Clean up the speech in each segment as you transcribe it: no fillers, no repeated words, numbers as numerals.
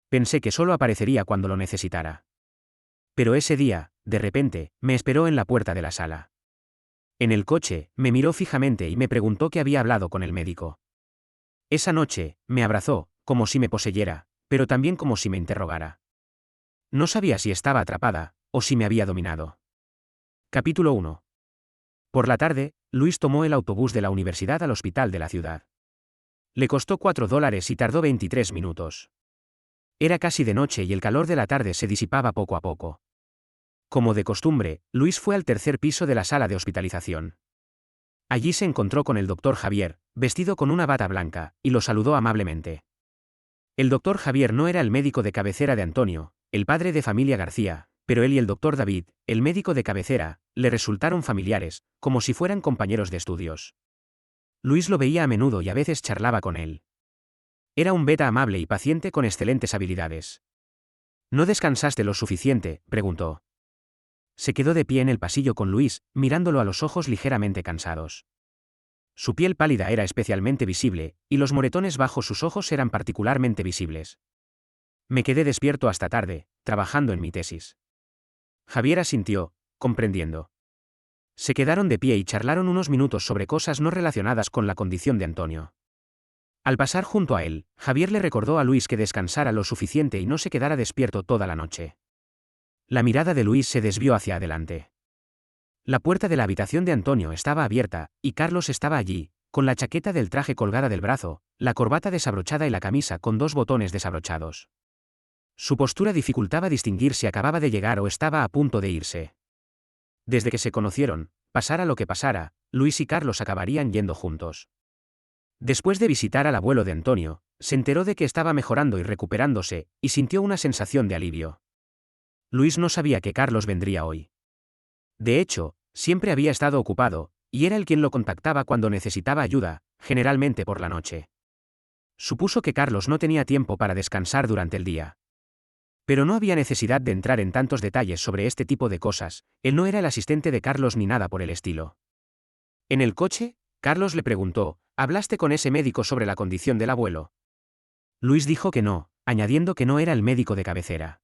Pensé que solo aparecería cuando lo necesitara. Pero ese día, de repente, me esperó en la puerta de la sala. En el coche, me miró fijamente y me preguntó qué había hablado con el médico. Esa noche, me abrazó, como si me poseyera, pero también como si me interrogara. No sabía si estaba atrapada, o si me había dominado. Capítulo 1. Por la tarde, Luis tomó el autobús de la universidad al hospital de la ciudad. Le costó $4 y tardó 23 minutos. Era casi de noche y el calor de la tarde se disipaba poco a poco. Como de costumbre, Luis fue al tercer piso de la sala de hospitalización. Allí se encontró con el doctor Javier, vestido con una bata blanca, y lo saludó amablemente. El doctor Javier no era el médico de cabecera de Antonio, el padre de familia García, pero él y el doctor David, el médico de cabecera, le resultaron familiares, como si fueran compañeros de estudios. Luis lo veía a menudo y a veces charlaba con él. Era un beta amable y paciente con excelentes habilidades. ¿No descansaste lo suficiente?, preguntó. Se quedó de pie en el pasillo con Luis, mirándolo a los ojos ligeramente cansados. Su piel pálida era especialmente visible, y los moretones bajo sus ojos eran particularmente visibles. Me quedé despierto hasta tarde, trabajando en mi tesis. Javier asintió, comprendiendo. Se quedaron de pie y charlaron unos minutos sobre cosas no relacionadas con la condición de Antonio. Al pasar junto a él, Javier le recordó a Luis que descansara lo suficiente y no se quedara despierto toda la noche. La mirada de Luis se desvió hacia adelante. La puerta de la habitación de Antonio estaba abierta, y Carlos estaba allí, con la chaqueta del traje colgada del brazo, la corbata desabrochada y la camisa con 2 botones desabrochados. Su postura dificultaba distinguir si acababa de llegar o estaba a punto de irse. Desde que se conocieron, pasara lo que pasara, Luis y Carlos acabarían yendo juntos. Después de visitar al abuelo de Antonio, se enteró de que estaba mejorando y recuperándose, y sintió una sensación de alivio. Luis no sabía que Carlos vendría hoy. De hecho, siempre había estado ocupado, y era él quien lo contactaba cuando necesitaba ayuda, generalmente por la noche. Supuso que Carlos no tenía tiempo para descansar durante el día. Pero no había necesidad de entrar en tantos detalles sobre este tipo de cosas, él no era el asistente de Carlos ni nada por el estilo. En el coche, Carlos le preguntó, ¿hablaste con ese médico sobre la condición del abuelo? Luis dijo que no, añadiendo que no era el médico de cabecera.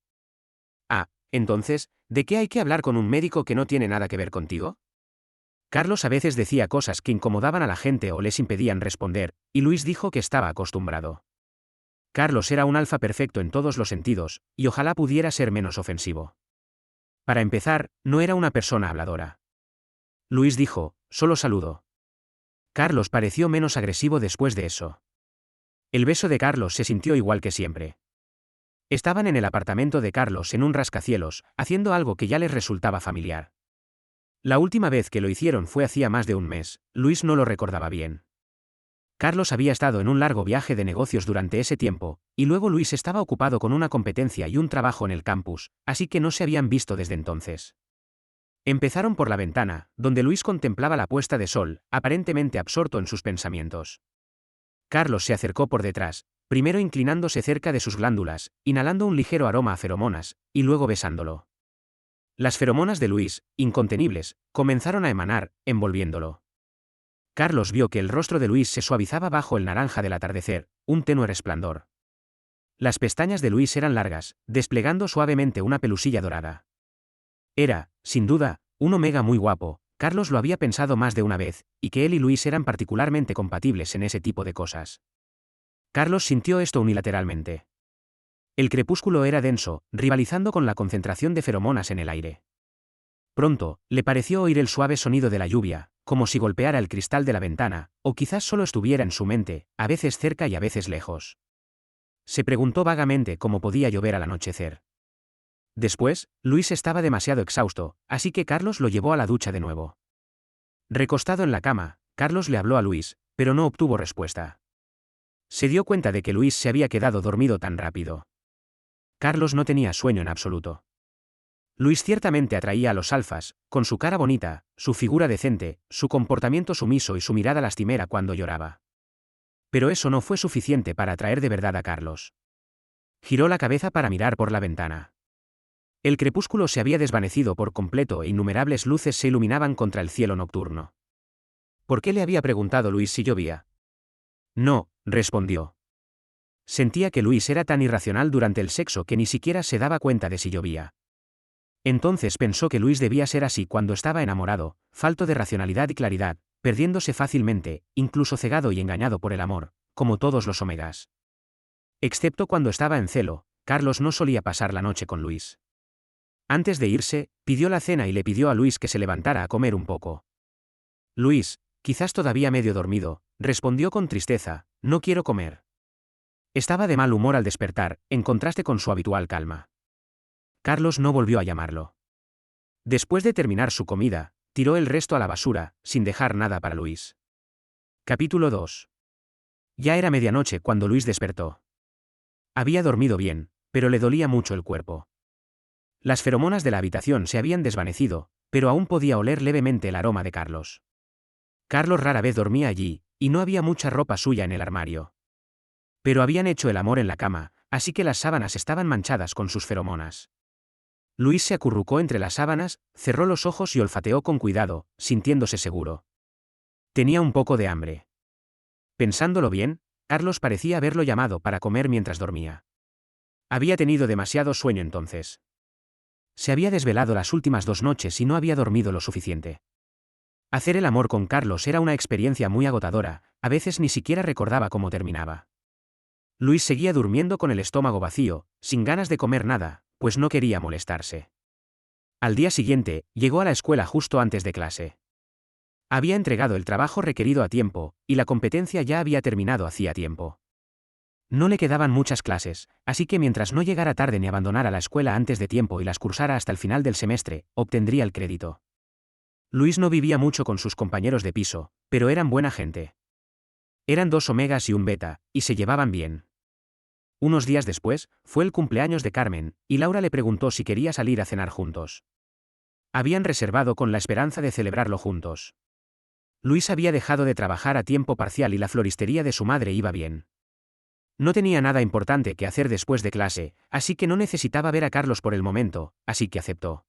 Ah, entonces, ¿de qué hay que hablar con un médico que no tiene nada que ver contigo? Carlos a veces decía cosas que incomodaban a la gente o les impedían responder, y Luis dijo que estaba acostumbrado. Carlos era un alfa perfecto en todos los sentidos, y ojalá pudiera ser menos ofensivo. Para empezar, no era una persona habladora. Luis dijo, solo saludo. Carlos pareció menos agresivo después de eso. El beso de Carlos se sintió igual que siempre. Estaban en el apartamento de Carlos en un rascacielos, haciendo algo que ya les resultaba familiar. La última vez que lo hicieron fue hacía más de un mes, Luis no lo recordaba bien. Carlos había estado en un largo viaje de negocios durante ese tiempo, y luego Luis estaba ocupado con una competencia y un trabajo en el campus, así que no se habían visto desde entonces. Empezaron por la ventana, donde Luis contemplaba la puesta de sol, aparentemente absorto en sus pensamientos. Carlos se acercó por detrás, primero inclinándose cerca de sus glándulas, inhalando un ligero aroma a feromonas, y luego besándolo. Las feromonas de Luis, incontenibles, comenzaron a emanar, envolviéndolo. Carlos vio que el rostro de Luis se suavizaba bajo el naranja del atardecer, un tenue resplandor. Las pestañas de Luis eran largas, desplegando suavemente una pelusilla dorada. Era, sin duda, un omega muy guapo. Carlos lo había pensado más de una vez, y que él y Luis eran particularmente compatibles en ese tipo de cosas. Carlos sintió esto unilateralmente. El crepúsculo era denso, rivalizando con la concentración de feromonas en el aire. Pronto, le pareció oír el suave sonido de la lluvia, como si golpeara el cristal de la ventana, o quizás solo estuviera en su mente, a veces cerca y a veces lejos. Se preguntó vagamente cómo podía llover al anochecer. Después, Luis estaba demasiado exhausto, así que Carlos lo llevó a la ducha de nuevo. Recostado en la cama, Carlos le habló a Luis, pero no obtuvo respuesta. Se dio cuenta de que Luis se había quedado dormido tan rápido. Carlos no tenía sueño en absoluto. Luis ciertamente atraía a los alfas, con su cara bonita, su figura decente, su comportamiento sumiso y su mirada lastimera cuando lloraba. Pero eso no fue suficiente para atraer de verdad a Carlos. Giró la cabeza para mirar por la ventana. El crepúsculo se había desvanecido por completo e innumerables luces se iluminaban contra el cielo nocturno. ¿Por qué le había preguntado Luis si llovía? No, respondió. Sentía que Luis era tan irracional durante el sexo que ni siquiera se daba cuenta de si llovía. Entonces pensó que Luis debía ser así cuando estaba enamorado, falto de racionalidad y claridad, perdiéndose fácilmente, incluso cegado y engañado por el amor, como todos los omegas. Excepto cuando estaba en celo, Carlos no solía pasar la noche con Luis. Antes de irse, pidió la cena y le pidió a Luis que se levantara a comer un poco. Luis, quizás todavía medio dormido, respondió con tristeza: no quiero comer. Estaba de mal humor al despertar, en contraste con su habitual calma. Carlos no volvió a llamarlo. Después de terminar su comida, tiró el resto a la basura, sin dejar nada para Luis. Capítulo 2. Ya era medianoche cuando Luis despertó. Había dormido bien, pero le dolía mucho el cuerpo. Las feromonas de la habitación se habían desvanecido, pero aún podía oler levemente el aroma de Carlos. Carlos rara vez dormía allí, y no había mucha ropa suya en el armario. Pero habían hecho el amor en la cama, así que las sábanas estaban manchadas con sus feromonas. Luis se acurrucó entre las sábanas, cerró los ojos y olfateó con cuidado, sintiéndose seguro. Tenía un poco de hambre. Pensándolo bien, Carlos parecía haberlo llamado para comer mientras dormía. Había tenido demasiado sueño entonces. Se había desvelado las últimas 2 noches y no había dormido lo suficiente. Hacer el amor con Carlos era una experiencia muy agotadora, a veces ni siquiera recordaba cómo terminaba. Luis seguía durmiendo con el estómago vacío, sin ganas de comer nada, pues no quería molestarse. Al día siguiente, llegó a la escuela justo antes de clase. Había entregado el trabajo requerido a tiempo, y la competencia ya había terminado hacía tiempo. No le quedaban muchas clases, así que mientras no llegara tarde ni abandonara la escuela antes de tiempo y las cursara hasta el final del semestre, obtendría el crédito. Luis no vivía mucho con sus compañeros de piso, pero eran buena gente. Eran 2 omegas y un beta, y se llevaban bien. Unos días después, fue el cumpleaños de Carmen, y Laura le preguntó si quería salir a cenar juntos. Habían reservado con la esperanza de celebrarlo juntos. Luis había dejado de trabajar a tiempo parcial y la floristería de su madre iba bien. No tenía nada importante que hacer después de clase, así que no necesitaba ver a Carlos por el momento, así que aceptó.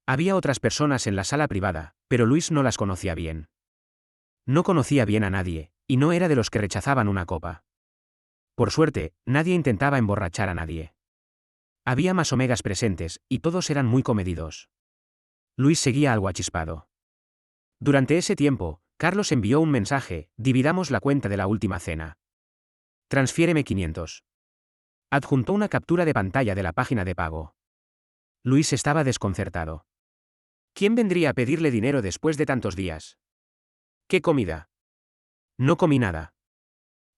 Había otras personas en la sala privada, pero Luis no las conocía bien. No conocía bien a nadie, y no era de los que rechazaban una copa. Por suerte, nadie intentaba emborrachar a nadie. Había más omegas presentes, y todos eran muy comedidos. Luis seguía algo achispado. Durante ese tiempo, Carlos envió un mensaje: dividamos la cuenta de la última cena. Transfiéreme 500. Adjuntó una captura de pantalla de la página de pago. Luis estaba desconcertado. ¿Quién vendría a pedirle dinero después de tantos días? ¿Qué comida? No comí nada.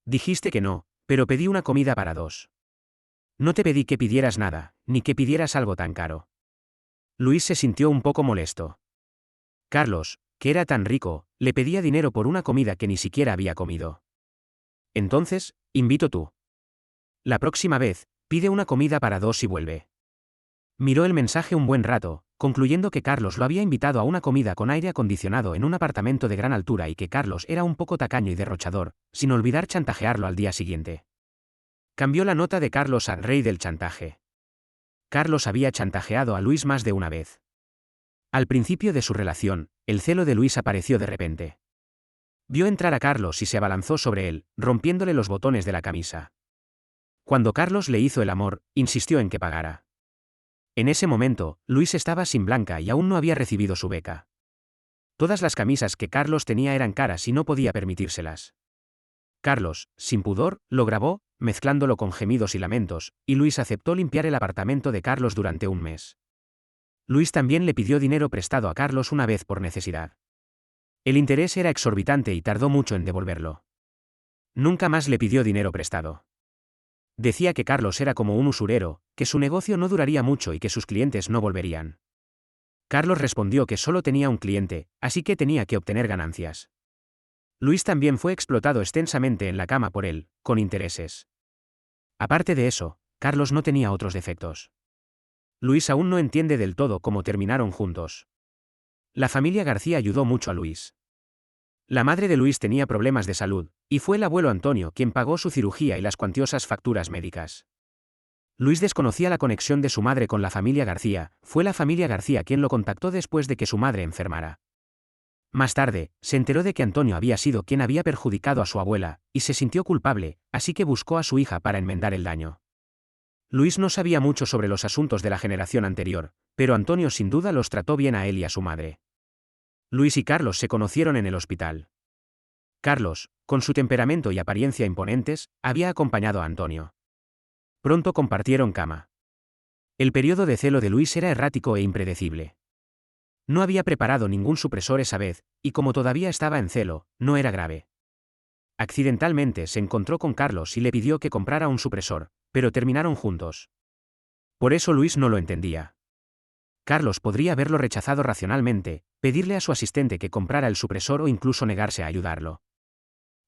Dijiste que no, pero pedí una comida para 2. No te pedí que pidieras nada, ni que pidieras algo tan caro. Luis se sintió un poco molesto. Carlos, que era tan rico, le pedía dinero por una comida que ni siquiera había comido. Entonces, invito tú. La próxima vez, pide una comida para 2 y vuelve. Miró el mensaje un buen rato, concluyendo que Carlos lo había invitado a una comida con aire acondicionado en un apartamento de gran altura y que Carlos era un poco tacaño y derrochador, sin olvidar chantajearlo al día siguiente. Cambió la nota de Carlos al rey del chantaje. Carlos había chantajeado a Luis más de una vez. Al principio de su relación, el celo de Luis apareció de repente. Vio entrar a Carlos y se abalanzó sobre él, rompiéndole los botones de la camisa. Cuando Carlos le hizo el amor, insistió en que pagara. En ese momento, Luis estaba sin Blanca y aún no había recibido su beca. Todas las camisas que Carlos tenía eran caras y no podía permitírselas. Carlos, sin pudor, lo grabó, mezclándolo con gemidos y lamentos, y Luis aceptó limpiar el apartamento de Carlos durante un mes. Luis también le pidió dinero prestado a Carlos una vez por necesidad. El interés era exorbitante y tardó mucho en devolverlo. Nunca más le pidió dinero prestado. Decía que Carlos era como un usurero, que su negocio no duraría mucho y que sus clientes no volverían. Carlos respondió que solo tenía un cliente, así que tenía que obtener ganancias. Luis también fue explotado extensamente en la cama por él, con intereses. Aparte de eso, Carlos no tenía otros defectos. Luis aún no entiende del todo cómo terminaron juntos. La familia García ayudó mucho a Luis. La madre de Luis tenía problemas de salud, y fue el abuelo Antonio quien pagó su cirugía y las cuantiosas facturas médicas. Luis desconocía la conexión de su madre con la familia García, fue la familia García quien lo contactó después de que su madre enfermara. Más tarde, se enteró de que Antonio había sido quien había perjudicado a su abuela, y se sintió culpable, así que buscó a su hija para enmendar el daño. Luis no sabía mucho sobre los asuntos de la generación anterior, pero Antonio sin duda los trató bien a él y a su madre. Luis y Carlos se conocieron en el hospital. Carlos, con su temperamento y apariencia imponentes, había acompañado a Antonio. Pronto compartieron cama. El periodo de celo de Luis era errático e impredecible. No había preparado ningún supresor esa vez, y como todavía estaba en celo, no era grave. Accidentalmente se encontró con Carlos y le pidió que comprara un supresor, pero terminaron juntos. Por eso Luis no lo entendía. Carlos podría haberlo rechazado racionalmente, pedirle a su asistente que comprara el supresor o incluso negarse a ayudarlo.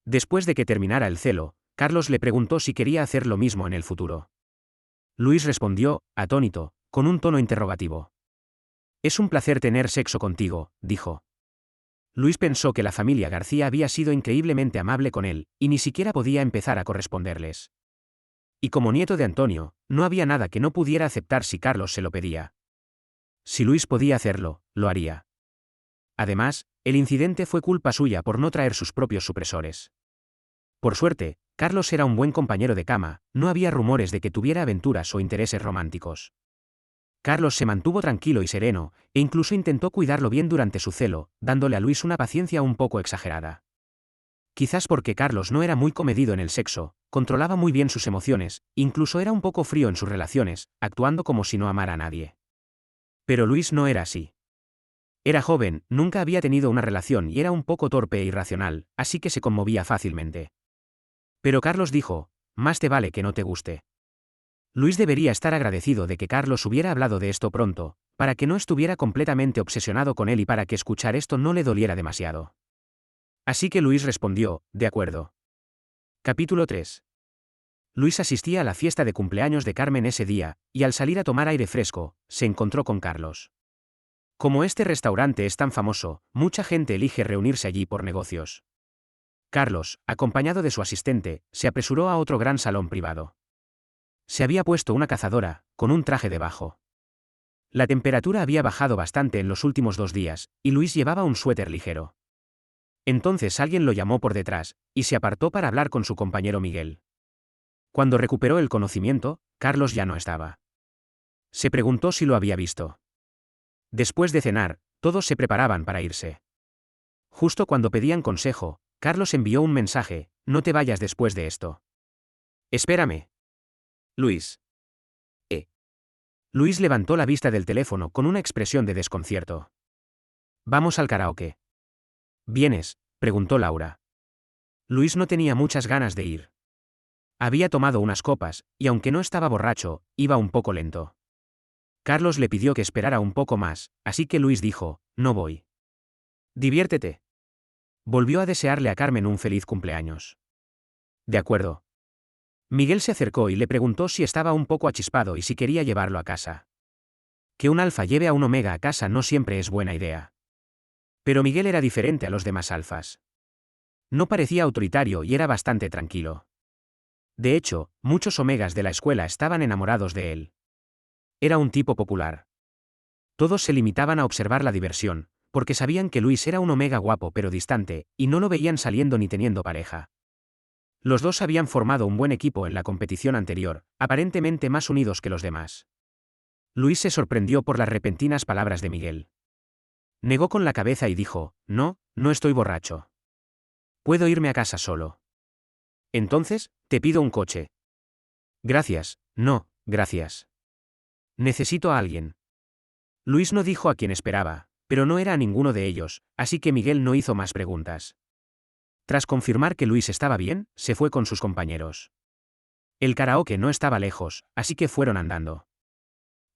Después de que terminara el celo, Carlos le preguntó si quería hacer lo mismo en el futuro. Luis respondió, atónito, con un tono interrogativo. «Es un placer tener sexo contigo», dijo. Luis pensó que la familia García había sido increíblemente amable con él, y ni siquiera podía empezar a corresponderles. Y como nieto de Antonio, no había nada que no pudiera aceptar si Carlos se lo pedía. Si Luis podía hacerlo, lo haría. Además, el incidente fue culpa suya por no traer sus propios supresores. Por suerte, Carlos era un buen compañero de cama, no había rumores de que tuviera aventuras o intereses románticos. Carlos se mantuvo tranquilo y sereno, e incluso intentó cuidarlo bien durante su celo, dándole a Luis una paciencia un poco exagerada. Quizás porque Carlos no era muy comedido en el sexo, controlaba muy bien sus emociones, incluso era un poco frío en sus relaciones, actuando como si no amara a nadie. Pero Luis no era así. Era joven, nunca había tenido una relación y era un poco torpe e irracional, así que se conmovía fácilmente. Pero Carlos dijo, más te vale que no te guste. Luis debería estar agradecido de que Carlos hubiera hablado de esto pronto, para que no estuviera completamente obsesionado con él y para que escuchar esto no le doliera demasiado. Así que Luis respondió, de acuerdo. Capítulo 3. Luis asistía a la fiesta de cumpleaños de Carmen ese día, y al salir a tomar aire fresco, se encontró con Carlos. Como este restaurante es tan famoso, mucha gente elige reunirse allí por negocios. Carlos, acompañado de su asistente, se apresuró a otro gran salón privado. Se había puesto una cazadora, con un traje debajo. La temperatura había bajado bastante en los últimos 2 días, y Luis llevaba un suéter ligero. Entonces alguien lo llamó por detrás, y se apartó para hablar con su compañero Miguel. Cuando recuperó el conocimiento, Carlos ya no estaba. Se preguntó si lo había visto. Después de cenar, todos se preparaban para irse. Justo cuando pedían consejo, Carlos envió un mensaje, no te vayas después de esto. Espérame. Luis. Luis levantó la vista del teléfono con una expresión de desconcierto. Vamos al karaoke. ¿Vienes?, preguntó Laura. Luis no tenía muchas ganas de ir. Había tomado unas copas, y aunque no estaba borracho, iba un poco lento. Carlos le pidió que esperara un poco más, así que Luis dijo, no voy. Diviértete. Volvió a desearle a Carmen un feliz cumpleaños. De acuerdo. Miguel se acercó y le preguntó si estaba un poco achispado y si quería llevarlo a casa. Que un alfa lleve a un omega a casa no siempre es buena idea. Pero Miguel era diferente a los demás alfas. No parecía autoritario y era bastante tranquilo. De hecho, muchos omegas de la escuela estaban enamorados de él. Era un tipo popular. Todos se limitaban a observar la diversión, porque sabían que Luis era un omega guapo pero distante, y no lo veían saliendo ni teniendo pareja. Los dos habían formado un buen equipo en la competición anterior, aparentemente más unidos que los demás. Luis se sorprendió por las repentinas palabras de Miguel. Negó con la cabeza y dijo, no, no estoy borracho. Puedo irme a casa solo. Entonces, te pido un coche. Gracias, no, gracias. Necesito a alguien. Luis no dijo a quién esperaba, pero no era a ninguno de ellos, así que Miguel no hizo más preguntas. Tras confirmar que Luis estaba bien, se fue con sus compañeros. El karaoke no estaba lejos, así que fueron andando.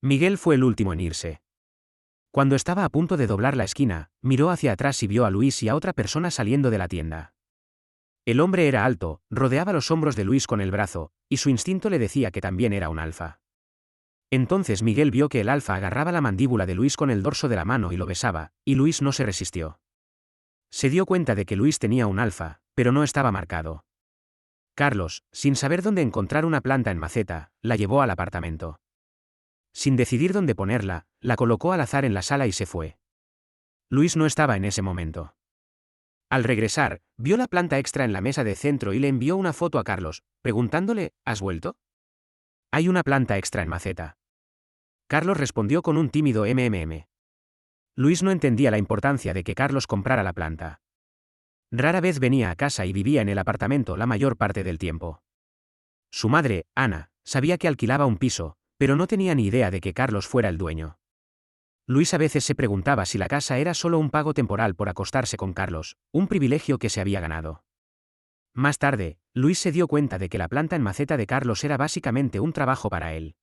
Miguel fue el último en irse. Cuando estaba a punto de doblar la esquina, miró hacia atrás y vio a Luis y a otra persona saliendo de la tienda. El hombre era alto, rodeaba los hombros de Luis con el brazo, y su instinto le decía que también era un alfa. Entonces Miguel vio que el alfa agarraba la mandíbula de Luis con el dorso de la mano y lo besaba, y Luis no se resistió. Se dio cuenta de que Luis tenía un alfa, pero no estaba marcado. Carlos, sin saber dónde encontrar una planta en maceta, la llevó al apartamento. Sin decidir dónde ponerla, la colocó al azar en la sala y se fue. Luis no estaba en ese momento. Al regresar, vio la planta extra en la mesa de centro y le envió una foto a Carlos, preguntándole, ¿has vuelto? Hay una planta extra en maceta. Carlos respondió con un tímido mmm. Luis no entendía la importancia de que Carlos comprara la planta. Rara vez venía a casa y vivía en el apartamento la mayor parte del tiempo. Su madre, Ana, sabía que alquilaba un piso, pero no tenía ni idea de que Carlos fuera el dueño. Luis a veces se preguntaba si la casa era solo un pago temporal por acostarse con Carlos, un privilegio que se había ganado. Más tarde, Luis se dio cuenta de que la planta en maceta de Carlos era básicamente un trabajo para él.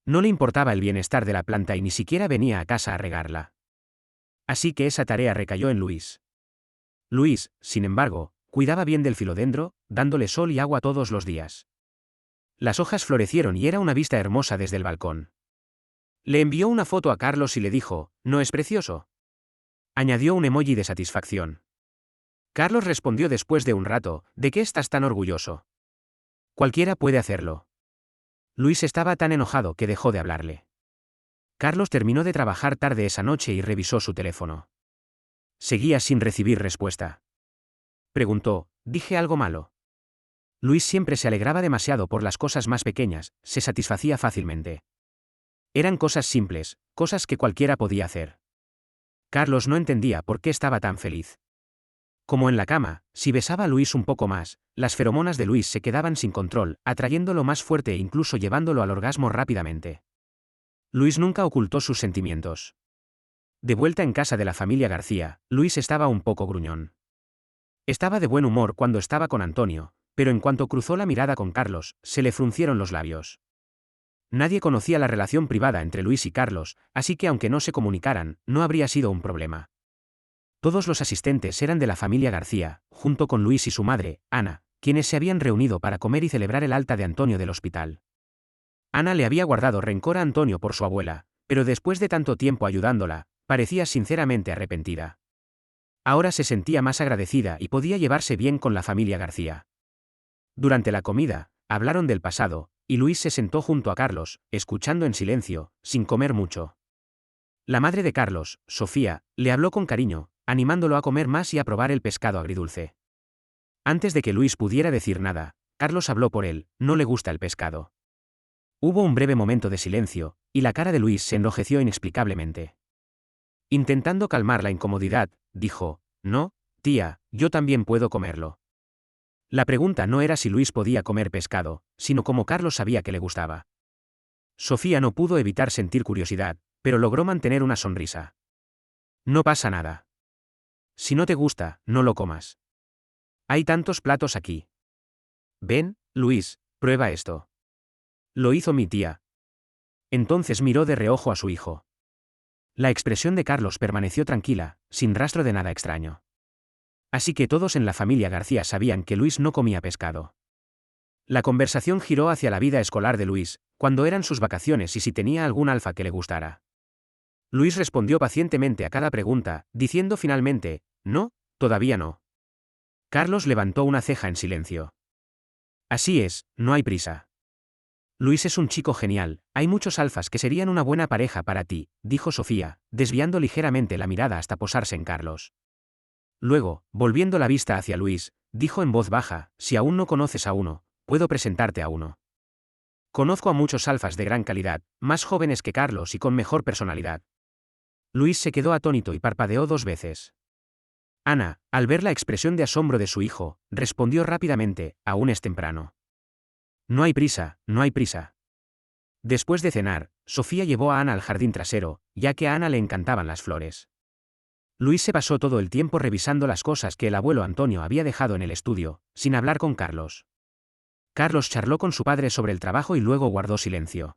No le importaba el bienestar de la planta y ni siquiera venía a casa a regarla. Así que esa tarea recayó en Luis. Luis, sin embargo, cuidaba bien del filodendro, dándole sol y agua todos los días. Las hojas florecieron y era una vista hermosa desde el balcón. Le envió una foto a Carlos y le dijo, ¿no es precioso? Añadió un emoji de satisfacción. Carlos respondió después de un rato, ¿de qué estás tan orgulloso? Cualquiera puede hacerlo. Luis estaba tan enojado que dejó de hablarle. Carlos terminó de trabajar tarde esa noche y revisó su teléfono. Seguía sin recibir respuesta. Preguntó, ¿dije algo malo? Luis siempre se alegraba demasiado por las cosas más pequeñas, se satisfacía fácilmente. Eran cosas simples, cosas que cualquiera podía hacer. Carlos no entendía por qué estaba tan feliz. Como en la cama, si besaba a Luis un poco más, las feromonas de Luis se quedaban sin control, atrayéndolo más fuerte e incluso llevándolo al orgasmo rápidamente. Luis nunca ocultó sus sentimientos. De vuelta en casa de la familia García, Luis estaba un poco gruñón. Estaba de buen humor cuando estaba con Antonio, pero en cuanto cruzó la mirada con Carlos, se le fruncieron los labios. Nadie conocía la relación privada entre Luis y Carlos, así que aunque no se comunicaran, no habría sido un problema. Todos los asistentes eran de la familia García, junto con Luis y su madre, Ana, quienes se habían reunido para comer y celebrar el alta de Antonio del hospital. Ana le había guardado rencor a Antonio por su abuela, pero después de tanto tiempo ayudándola, parecía sinceramente arrepentida. Ahora se sentía más agradecida y podía llevarse bien con la familia García. Durante la comida, hablaron del pasado, y Luis se sentó junto a Carlos, escuchando en silencio, sin comer mucho. La madre de Carlos, Sofía, le habló con cariño, animándolo a comer más y a probar el pescado agridulce. Antes de que Luis pudiera decir nada, Carlos habló por él, no le gusta el pescado. Hubo un breve momento de silencio, y la cara de Luis se enrojeció inexplicablemente. Intentando calmar la incomodidad, dijo, no, tía, yo también puedo comerlo. La pregunta no era si Luis podía comer pescado, sino cómo Carlos sabía que le gustaba. Sofía no pudo evitar sentir curiosidad, pero logró mantener una sonrisa. No pasa nada. Si no te gusta, no lo comas. Hay tantos platos aquí. Ven, Luis, prueba esto. Lo hizo mi tía. Entonces miró de reojo a su hijo. La expresión de Carlos permaneció tranquila, sin rastro de nada extraño. Así que todos en la familia García sabían que Luis no comía pescado. La conversación giró hacia la vida escolar de Luis, cuando eran sus vacaciones y si tenía algún alfa que le gustara. Luis respondió pacientemente a cada pregunta, diciendo finalmente, no, todavía no. Carlos levantó una ceja en silencio. Así es, no hay prisa. Luis es un chico genial, hay muchos alfas que serían una buena pareja para ti, dijo Sofía, desviando ligeramente la mirada hasta posarse en Carlos. Luego, volviendo la vista hacia Luis, dijo en voz baja, si aún no conoces a uno, puedo presentarte a uno. Conozco a muchos alfas de gran calidad, más jóvenes que Carlos y con mejor personalidad. Luis se quedó atónito y parpadeó 2 veces. Ana, al ver la expresión de asombro de su hijo, respondió rápidamente, aún es temprano. No hay prisa, no hay prisa. Después de cenar, Sofía llevó a Ana al jardín trasero, ya que a Ana le encantaban las flores. Luis se pasó todo el tiempo revisando las cosas que el abuelo Antonio había dejado en el estudio, sin hablar con Carlos. Carlos charló con su padre sobre el trabajo y luego guardó silencio.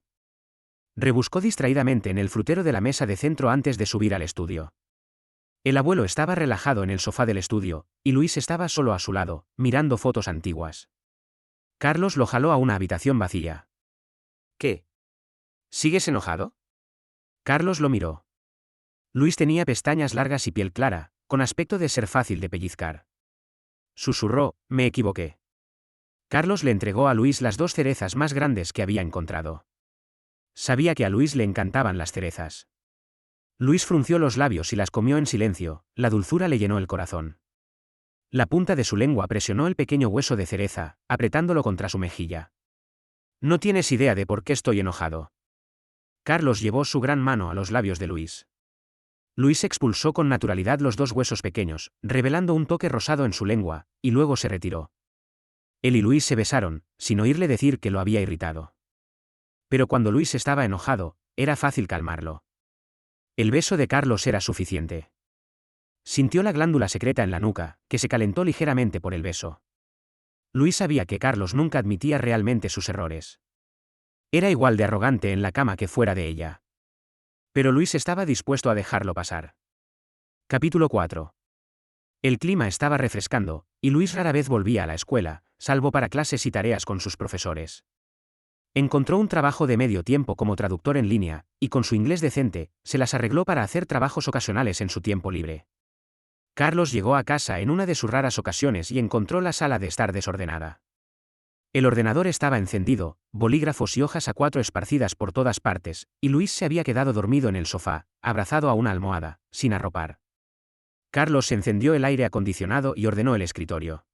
Rebuscó distraídamente en el frutero de la mesa de centro antes de subir al estudio. El abuelo estaba relajado en el sofá del estudio, y Luis estaba solo a su lado, mirando fotos antiguas. Carlos lo jaló a una habitación vacía. ¿Qué? ¿Sigues enojado? Carlos lo miró. Luis tenía pestañas largas y piel clara, con aspecto de ser fácil de pellizcar. Susurró, me equivoqué. Carlos le entregó a Luis las 2 cerezas más grandes que había encontrado. Sabía que a Luis le encantaban las cerezas. Luis frunció los labios y las comió en silencio, la dulzura le llenó el corazón. La punta de su lengua presionó el pequeño hueso de cereza, apretándolo contra su mejilla. No tienes idea de por qué estoy enojado. Carlos llevó su gran mano a los labios de Luis. Luis expulsó con naturalidad los dos huesos pequeños, revelando un toque rosado en su lengua, y luego se retiró. Él y Luis se besaron, sin oírle decir que lo había irritado. Pero cuando Luis estaba enojado, era fácil calmarlo. El beso de Carlos era suficiente. Sintió la glándula secreta en la nuca, que se calentó ligeramente por el beso. Luis sabía que Carlos nunca admitía realmente sus errores. Era igual de arrogante en la cama que fuera de ella. Pero Luis estaba dispuesto a dejarlo pasar. Capítulo 4. El clima estaba refrescando, y Luis rara vez volvía a la escuela, salvo para clases y tareas con sus profesores. Encontró un trabajo de medio tiempo como traductor en línea, y con su inglés decente, se las arregló para hacer trabajos ocasionales en su tiempo libre. Carlos llegó a casa en una de sus raras ocasiones y encontró la sala de estar desordenada. El ordenador estaba encendido, bolígrafos y hojas A4 esparcidas por todas partes, y Luis se había quedado dormido en el sofá, abrazado a una almohada, sin arropar. Carlos encendió el aire acondicionado y ordenó el escritorio.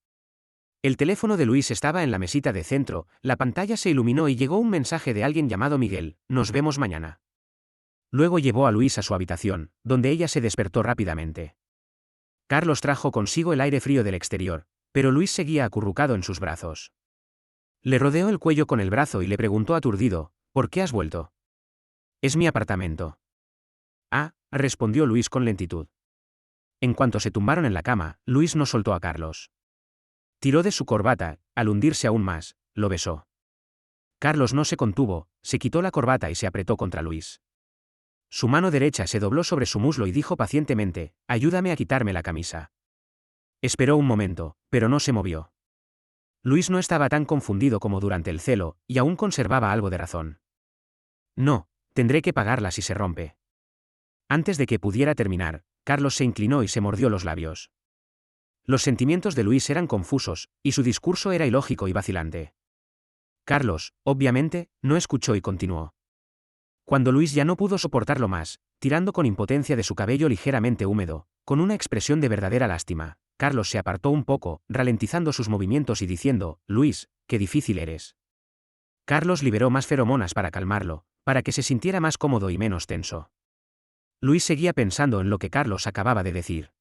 El teléfono de Luis estaba en la mesita de centro, la pantalla se iluminó y llegó un mensaje de alguien llamado Miguel: «Nos vemos mañana». Luego llevó a Luis a su habitación, donde ella se despertó rápidamente. Carlos trajo consigo el aire frío del exterior, pero Luis seguía acurrucado en sus brazos. Le rodeó el cuello con el brazo y le preguntó aturdido: «¿Por qué has vuelto?» «Es mi apartamento». «Ah», respondió Luis con lentitud. En cuanto se tumbaron en la cama, Luis no soltó a Carlos. Tiró de su corbata, al hundirse aún más, lo besó. Carlos no se contuvo, se quitó la corbata y se apretó contra Luis. Su mano derecha se dobló sobre su muslo y dijo pacientemente: «Ayúdame a quitarme la camisa». Esperó un momento, pero no se movió. Luis no estaba tan confundido como durante el celo, y aún conservaba algo de razón. «No, tendré que pagarla si se rompe». Antes de que pudiera terminar, Carlos se inclinó y se mordió los labios. Los sentimientos de Luis eran confusos, y su discurso era ilógico y vacilante. Carlos, obviamente, no escuchó y continuó. Cuando Luis ya no pudo soportarlo más, tirando con impotencia de su cabello ligeramente húmedo, con una expresión de verdadera lástima, Carlos se apartó un poco, ralentizando sus movimientos y diciendo: «Luis, qué difícil eres». Carlos liberó más feromonas para calmarlo, para que se sintiera más cómodo y menos tenso. Luis seguía pensando en lo que Carlos acababa de decir.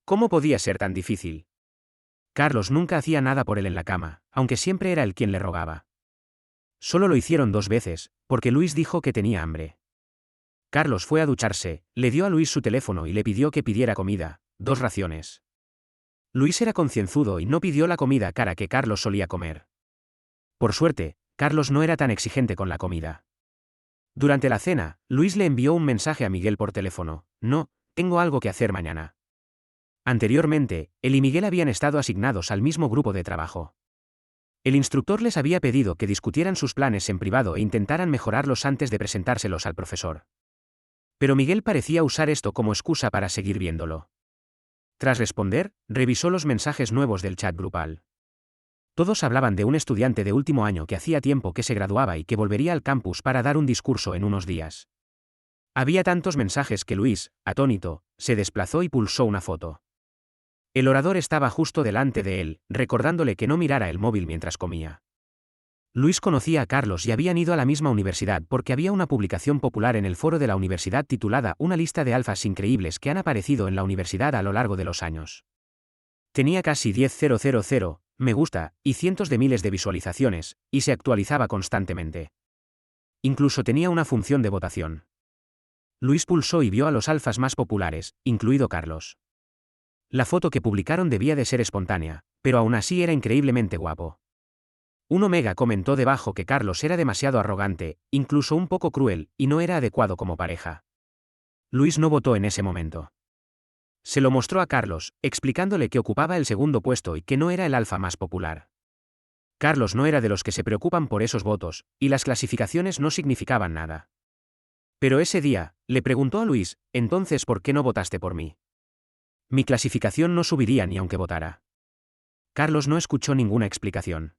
¿Cómo podía ser tan difícil? Carlos nunca hacía nada por él en la cama, aunque siempre era él quien le rogaba. Solo lo hicieron 2 veces, porque Luis dijo que tenía hambre. Carlos fue a ducharse, le dio a Luis su teléfono y le pidió que pidiera comida, 2 raciones. Luis era concienzudo y no pidió la comida cara que Carlos solía comer. Por suerte, Carlos no era tan exigente con la comida. Durante la cena, Luis le envió un mensaje a Miguel por teléfono: «No, tengo algo que hacer mañana». Anteriormente, él y Miguel habían estado asignados al mismo grupo de trabajo. El instructor les había pedido que discutieran sus planes en privado e intentaran mejorarlos antes de presentárselos al profesor. Pero Miguel parecía usar esto como excusa para seguir viéndolo. Tras responder, revisó los mensajes nuevos del chat grupal. Todos hablaban de un estudiante de último año que hacía tiempo que se graduaba y que volvería al campus para dar un discurso en unos días. Había tantos mensajes que Luis, atónito, se desplazó y pulsó una foto. El orador estaba justo delante de él, recordándole que no mirara el móvil mientras comía. Luis conocía a Carlos y habían ido a la misma universidad porque había una publicación popular en el foro de la universidad titulada «Una lista de alfas increíbles que han aparecido en la universidad a lo largo de los años». Tenía casi 10.000 me gusta y cientos de miles de visualizaciones, y se actualizaba constantemente. Incluso tenía una función de votación. Luis pulsó y vio a los alfas más populares, incluido Carlos. La foto que publicaron debía de ser espontánea, pero aún así era increíblemente guapo. Un Omega comentó debajo que Carlos era demasiado arrogante, incluso un poco cruel, y no era adecuado como pareja. Luis no votó en ese momento. Se lo mostró a Carlos, explicándole que ocupaba el segundo puesto y que no era el alfa más popular. Carlos no era de los que se preocupan por esos votos, y las clasificaciones no significaban nada. Pero ese día, le preguntó a Luis: «Entonces, ¿por qué no votaste por mí? Mi clasificación no subiría ni aunque votara». Carlos no escuchó ninguna explicación.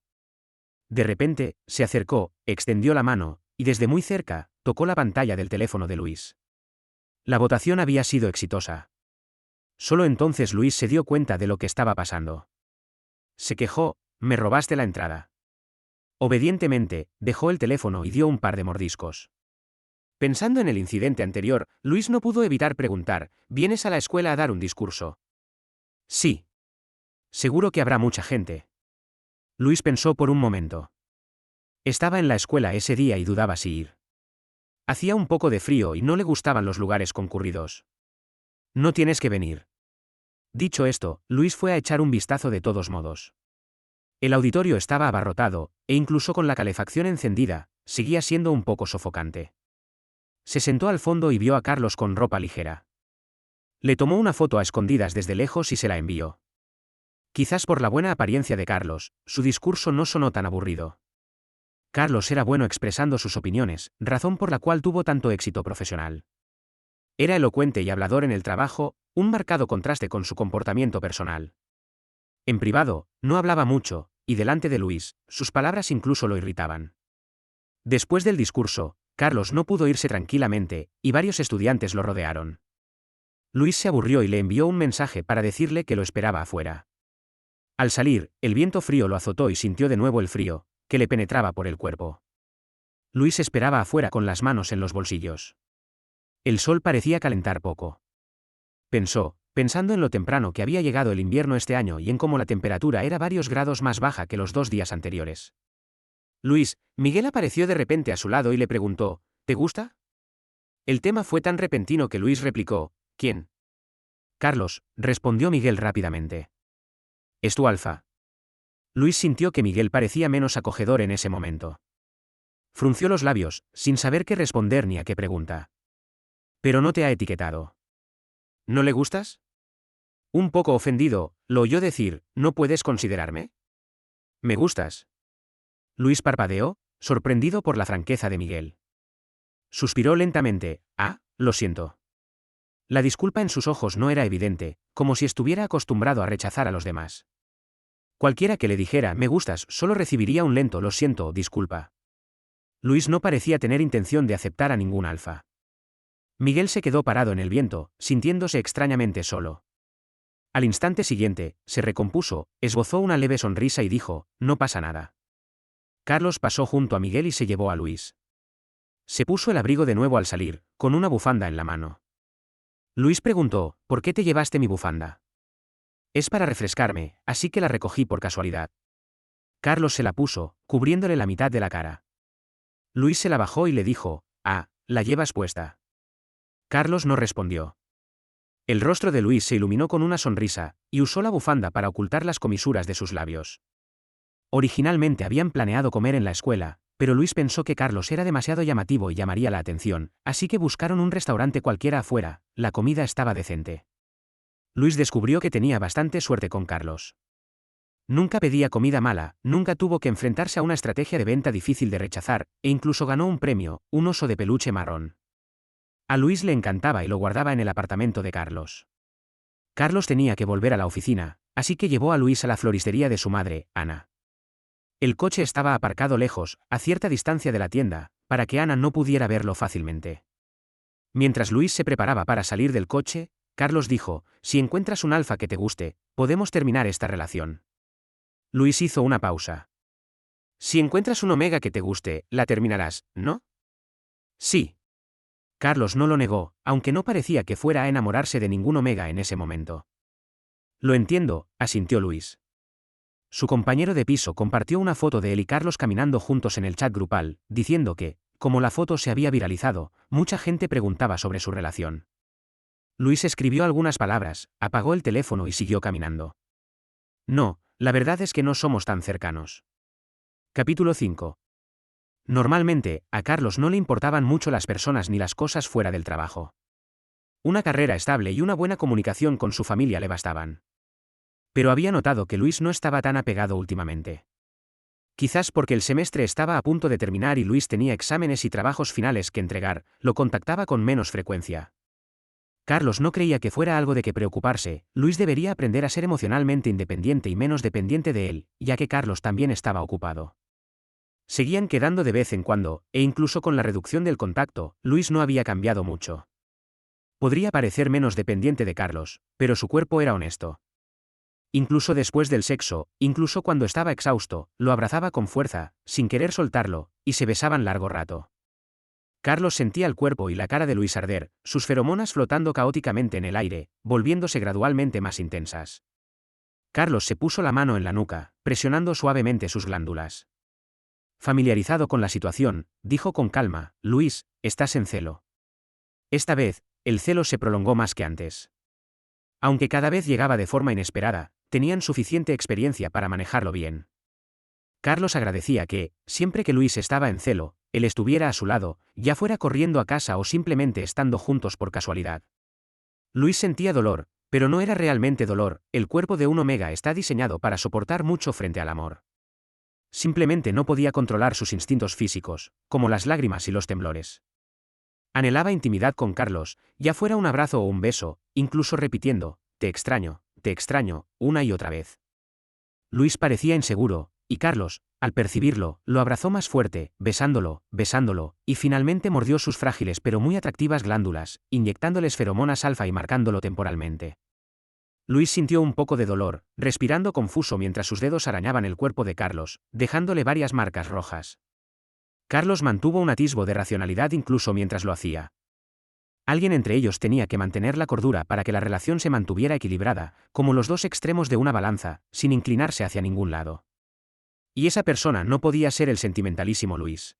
De repente, se acercó, extendió la mano, y desde muy cerca, tocó la pantalla del teléfono de Luis. La votación había sido exitosa. Solo entonces Luis se dio cuenta de lo que estaba pasando. Se quejó: «Me robaste la entrada». Obedientemente, dejó el teléfono y dio un par de mordiscos. Pensando en el incidente anterior, Luis no pudo evitar preguntar: «¿Vienes a la escuela a dar un discurso?» «Sí. Seguro que habrá mucha gente». Luis pensó por un momento. Estaba en la escuela ese día y dudaba si ir. Hacía un poco de frío y no le gustaban los lugares concurridos. «No tienes que venir». Dicho esto, Luis fue a echar un vistazo de todos modos. El auditorio estaba abarrotado, e incluso con la calefacción encendida, seguía siendo un poco sofocante. Se sentó al fondo y vio a Carlos con ropa ligera. Le tomó una foto a escondidas desde lejos y se la envió. Quizás por la buena apariencia de Carlos, su discurso no sonó tan aburrido. Carlos era bueno expresando sus opiniones, razón por la cual tuvo tanto éxito profesional. Era elocuente y hablador en el trabajo, un marcado contraste con su comportamiento personal. En privado, no hablaba mucho, y delante de Luis, sus palabras incluso lo irritaban. Después del discurso, Carlos no pudo irse tranquilamente, y varios estudiantes lo rodearon. Luis se aburrió y le envió un mensaje para decirle que lo esperaba afuera. Al salir, el viento frío lo azotó y sintió de nuevo el frío, que le penetraba por el cuerpo. Luis esperaba afuera con las manos en los bolsillos. El sol parecía calentar poco. Pensando en lo temprano que había llegado el invierno este año y en cómo la temperatura era varios grados más baja que los 2 días anteriores. «Luis», Miguel apareció de repente a su lado y le preguntó: «¿Te gusta?». El tema fue tan repentino que Luis replicó: «¿Quién?». «Carlos», respondió Miguel rápidamente. «¿Es tu alfa?». Luis sintió que Miguel parecía menos acogedor en ese momento. Frunció los labios, sin saber qué responder ni a qué pregunta. «Pero no te ha etiquetado». «¿No le gustas?». Un poco ofendido, lo oyó decir: «¿No puedes considerarme?». «Me gustas». Luis parpadeó, sorprendido por la franqueza de Miguel. Suspiró lentamente: «Ah, lo siento». La disculpa en sus ojos no era evidente, como si estuviera acostumbrado a rechazar a los demás. Cualquiera que le dijera «me gustas» solo recibiría un lento «lo siento» o «disculpa». Luis no parecía tener intención de aceptar a ningún alfa. Miguel se quedó parado en el viento, sintiéndose extrañamente solo. Al instante siguiente, se recompuso, esbozó una leve sonrisa y dijo: «No pasa nada». Carlos pasó junto a Miguel y se llevó a Luis. Se puso el abrigo de nuevo al salir, con una bufanda en la mano. Luis preguntó: «¿Por qué te llevaste mi bufanda?». «Es para refrescarme, así que la recogí por casualidad». Carlos se la puso, cubriéndole la mitad de la cara. Luis se la bajó y le dijo: «Ah, ¿la llevas puesta?». Carlos no respondió. El rostro de Luis se iluminó con una sonrisa, y usó la bufanda para ocultar las comisuras de sus labios. Originalmente habían planeado comer en la escuela, pero Luis pensó que Carlos era demasiado llamativo y llamaría la atención, así que buscaron un restaurante cualquiera afuera. La comida estaba decente. Luis descubrió que tenía bastante suerte con Carlos. Nunca pedía comida mala, nunca tuvo que enfrentarse a una estrategia de venta difícil de rechazar, e incluso ganó un premio, un oso de peluche marrón. A Luis le encantaba y lo guardaba en el apartamento de Carlos. Carlos tenía que volver a la oficina, así que llevó a Luis a la floristería de su madre, Ana. El coche estaba aparcado lejos, a cierta distancia de la tienda, para que Ana no pudiera verlo fácilmente. Mientras Luis se preparaba para salir del coche, Carlos dijo: «Si encuentras un alfa que te guste, podemos terminar esta relación». Luis hizo una pausa. «Si encuentras un omega que te guste, la terminarás, ¿no?». «Sí». Carlos no lo negó, aunque no parecía que fuera a enamorarse de ningún omega en ese momento. «Lo entiendo», asintió Luis. Su compañero de piso compartió una foto de él y Carlos caminando juntos en el chat grupal, diciendo que, como la foto se había viralizado, mucha gente preguntaba sobre su relación. Luis escribió algunas palabras, apagó el teléfono y siguió caminando. «No, la verdad es que no somos tan cercanos». Capítulo 5. Normalmente, a Carlos no le importaban mucho las personas ni las cosas fuera del trabajo. Una carrera estable y una buena comunicación con su familia le bastaban. Pero había notado que Luis no estaba tan apegado últimamente. Quizás porque el semestre estaba a punto de terminar y Luis tenía exámenes y trabajos finales que entregar, lo contactaba con menos frecuencia. Carlos no creía que fuera algo de que preocuparse. Luis debería aprender a ser emocionalmente independiente y menos dependiente de él, ya que Carlos también estaba ocupado. Seguían quedando de vez en cuando, e incluso con la reducción del contacto, Luis no había cambiado mucho. Podría parecer menos dependiente de Carlos, pero su cuerpo era honesto. Incluso después del sexo, incluso cuando estaba exhausto, lo abrazaba con fuerza, sin querer soltarlo, y se besaban largo rato. Carlos sentía el cuerpo y la cara de Luis arder, sus feromonas flotando caóticamente en el aire, volviéndose gradualmente más intensas. Carlos se puso la mano en la nuca, presionando suavemente sus glándulas. Familiarizado con la situación, dijo con calma: Luis, estás en celo. Esta vez, el celo se prolongó más que antes. Aunque cada vez llegaba de forma inesperada, tenían suficiente experiencia para manejarlo bien. Carlos agradecía que, siempre que Luis estaba en celo, él estuviera a su lado, ya fuera corriendo a casa o simplemente estando juntos por casualidad. Luis sentía dolor, pero no era realmente dolor, el cuerpo de un omega está diseñado para soportar mucho frente al amor. Simplemente no podía controlar sus instintos físicos, como las lágrimas y los temblores. Anhelaba intimidad con Carlos, ya fuera un abrazo o un beso, incluso repitiendo: te extraño, una y otra vez. Luis parecía inseguro, y Carlos, al percibirlo, lo abrazó más fuerte, besándolo, y finalmente mordió sus frágiles pero muy atractivas glándulas, inyectándoles feromonas alfa y marcándolo temporalmente. Luis sintió un poco de dolor, respirando confuso mientras sus dedos arañaban el cuerpo de Carlos, dejándole varias marcas rojas. Carlos mantuvo un atisbo de racionalidad incluso mientras lo hacía. Alguien entre ellos tenía que mantener la cordura para que la relación se mantuviera equilibrada, como los dos extremos de una balanza, sin inclinarse hacia ningún lado. Y esa persona no podía ser el sentimentalísimo Luis.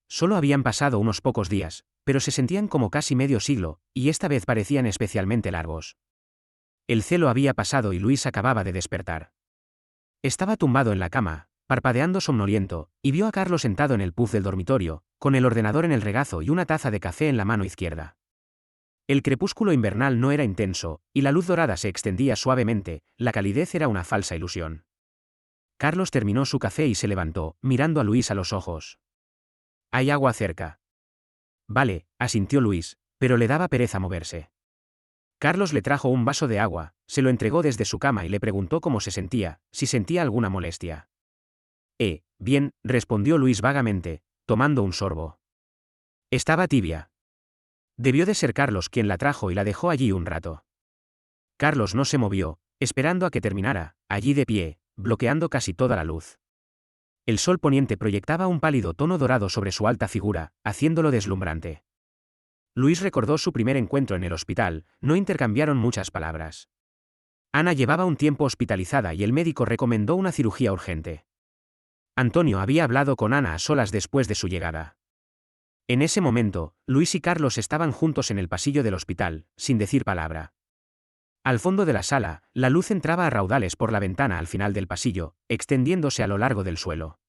Solo habían pasado unos pocos días, pero se sentían como casi medio siglo, y esta vez parecían especialmente largos. El celo había pasado y Luis acababa de despertar. Estaba tumbado en la cama, parpadeando somnoliento, y vio a Carlos sentado en el puff del dormitorio, con el ordenador en el regazo y una taza de café en la mano izquierda. El crepúsculo invernal no era intenso, y la luz dorada se extendía suavemente, la calidez era una falsa ilusión. Carlos terminó su café y se levantó, mirando a Luis a los ojos. «¿Hay agua cerca?» «Vale», asintió Luis, pero le daba pereza moverse. Carlos le trajo un vaso de agua, se lo entregó desde su cama y le preguntó cómo se sentía, si sentía alguna molestia. Bien», respondió Luis vagamente, tomando un sorbo. Estaba tibia. Debió de ser Carlos quien la trajo y la dejó allí un rato. Carlos no se movió, esperando a que terminara, allí de pie, bloqueando casi toda la luz. El sol poniente proyectaba un pálido tono dorado sobre su alta figura, haciéndolo deslumbrante. Luis recordó su primer encuentro en el hospital, no intercambiaron muchas palabras. Ana llevaba un tiempo hospitalizada y el médico recomendó una cirugía urgente. Antonio había hablado con Ana a solas después de su llegada. En ese momento, Luis y Carlos estaban juntos en el pasillo del hospital, sin decir palabra. Al fondo de la sala, la luz entraba a raudales por la ventana al final del pasillo, extendiéndose a lo largo del suelo.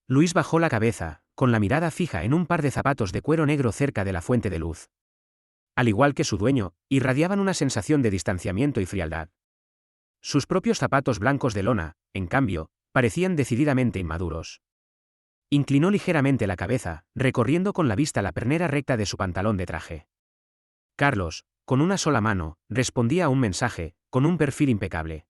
Luis bajó la cabeza, con la mirada fija en un par de zapatos de cuero negro cerca de la fuente de luz. Al igual que su dueño, irradiaban una sensación de distanciamiento y frialdad. Sus propios zapatos blancos de lona, en cambio, parecían decididamente inmaduros. Inclinó ligeramente la cabeza, recorriendo con la vista la pernera recta de su pantalón de traje. Carlos, con una sola mano, respondía a un mensaje, con un perfil impecable.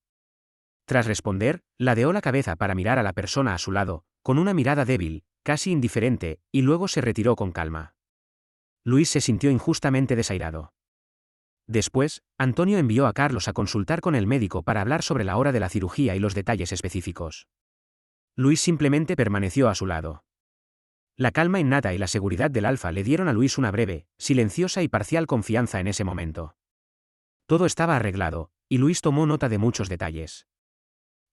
Tras responder, ladeó la cabeza para mirar a la persona a su lado, con una mirada débil, casi indiferente, y luego se retiró con calma. Luis se sintió injustamente desairado. Después, Antonio envió a Carlos a consultar con el médico para hablar sobre la hora de la cirugía y los detalles específicos. Luis simplemente permaneció a su lado. La calma innata y la seguridad del alfa le dieron a Luis una breve, silenciosa y parcial confianza en ese momento. Todo estaba arreglado, y Luis tomó nota de muchos detalles.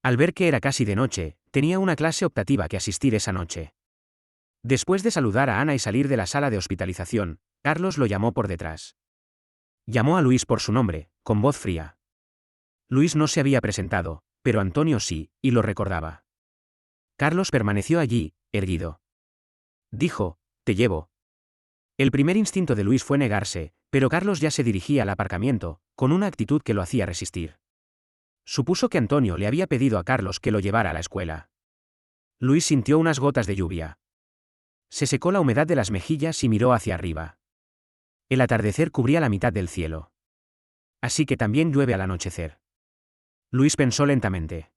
Al ver que era casi de noche, tenía una clase optativa que asistir esa noche. Después de saludar a Ana y salir de la sala de hospitalización, Carlos lo llamó por detrás. Llamó a Luis por su nombre, con voz fría. Luis no se había presentado, pero Antonio sí, y lo recordaba. Carlos permaneció allí, erguido. Dijo: «Te llevo». El primer instinto de Luis fue negarse, pero Carlos ya se dirigía al aparcamiento, con una actitud que lo hacía resistir. Supuso que Antonio le había pedido a Carlos que lo llevara a la escuela. Luis sintió unas gotas de lluvia. Se secó la humedad de las mejillas y miró hacia arriba. El atardecer cubría la mitad del cielo. Así que también llueve al anochecer. Luis pensó lentamente.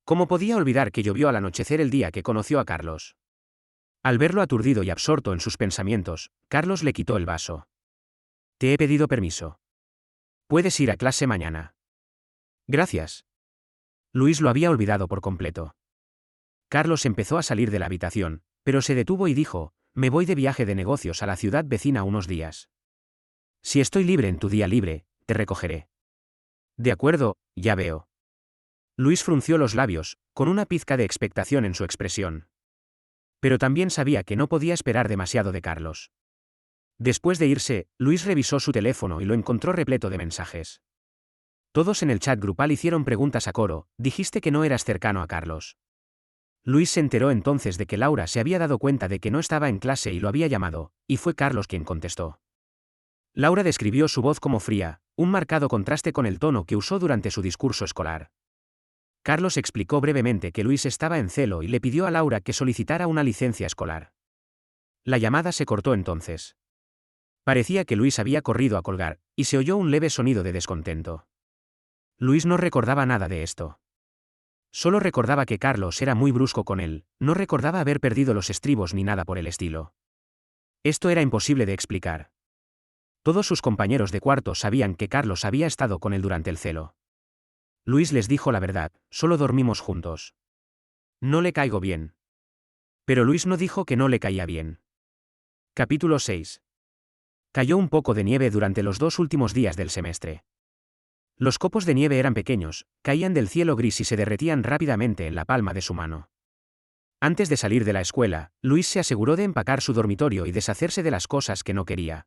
¿Cómo podía olvidar que llovió al anochecer el día que conoció a Carlos? Al verlo aturdido y absorto en sus pensamientos, Carlos le quitó el vaso. Te he pedido permiso. Puedes ir a clase mañana. Gracias. Luis lo había olvidado por completo. Carlos empezó a salir de la habitación, pero se detuvo y dijo, me voy de viaje de negocios a la ciudad vecina unos días. Si estoy libre en tu día libre, te recogeré. De acuerdo, ya veo. Luis frunció los labios, con una pizca de expectación en su expresión. Pero también sabía que no podía esperar demasiado de Carlos. Después de irse, Luis revisó su teléfono y lo encontró repleto de mensajes. Todos en el chat grupal hicieron preguntas a coro, dijiste que no eras cercano a Carlos. Luis se enteró entonces de que Laura se había dado cuenta de que no estaba en clase y lo había llamado, y fue Carlos quien contestó. Laura describió su voz como fría, un marcado contraste con el tono que usó durante su discurso escolar. Carlos explicó brevemente que Luis estaba en celo y le pidió a Laura que solicitara una licencia escolar. La llamada se cortó entonces. Parecía que Luis había corrido a colgar, y se oyó un leve sonido de descontento. Luis no recordaba nada de esto. Solo recordaba que Carlos era muy brusco con él, no recordaba haber perdido los estribos ni nada por el estilo. Esto era imposible de explicar. Todos sus compañeros de cuarto sabían que Carlos había estado con él durante el celo. Luis les dijo la verdad, solo dormimos juntos. No le caigo bien. Pero Luis no dijo que no le caía bien. Capítulo 6. Cayó un poco de nieve durante los 2 últimos días del semestre. Los copos de nieve eran pequeños, caían del cielo gris y se derretían rápidamente en la palma de su mano. Antes de salir de la escuela, Luis se aseguró de empacar su dormitorio y deshacerse de las cosas que no quería.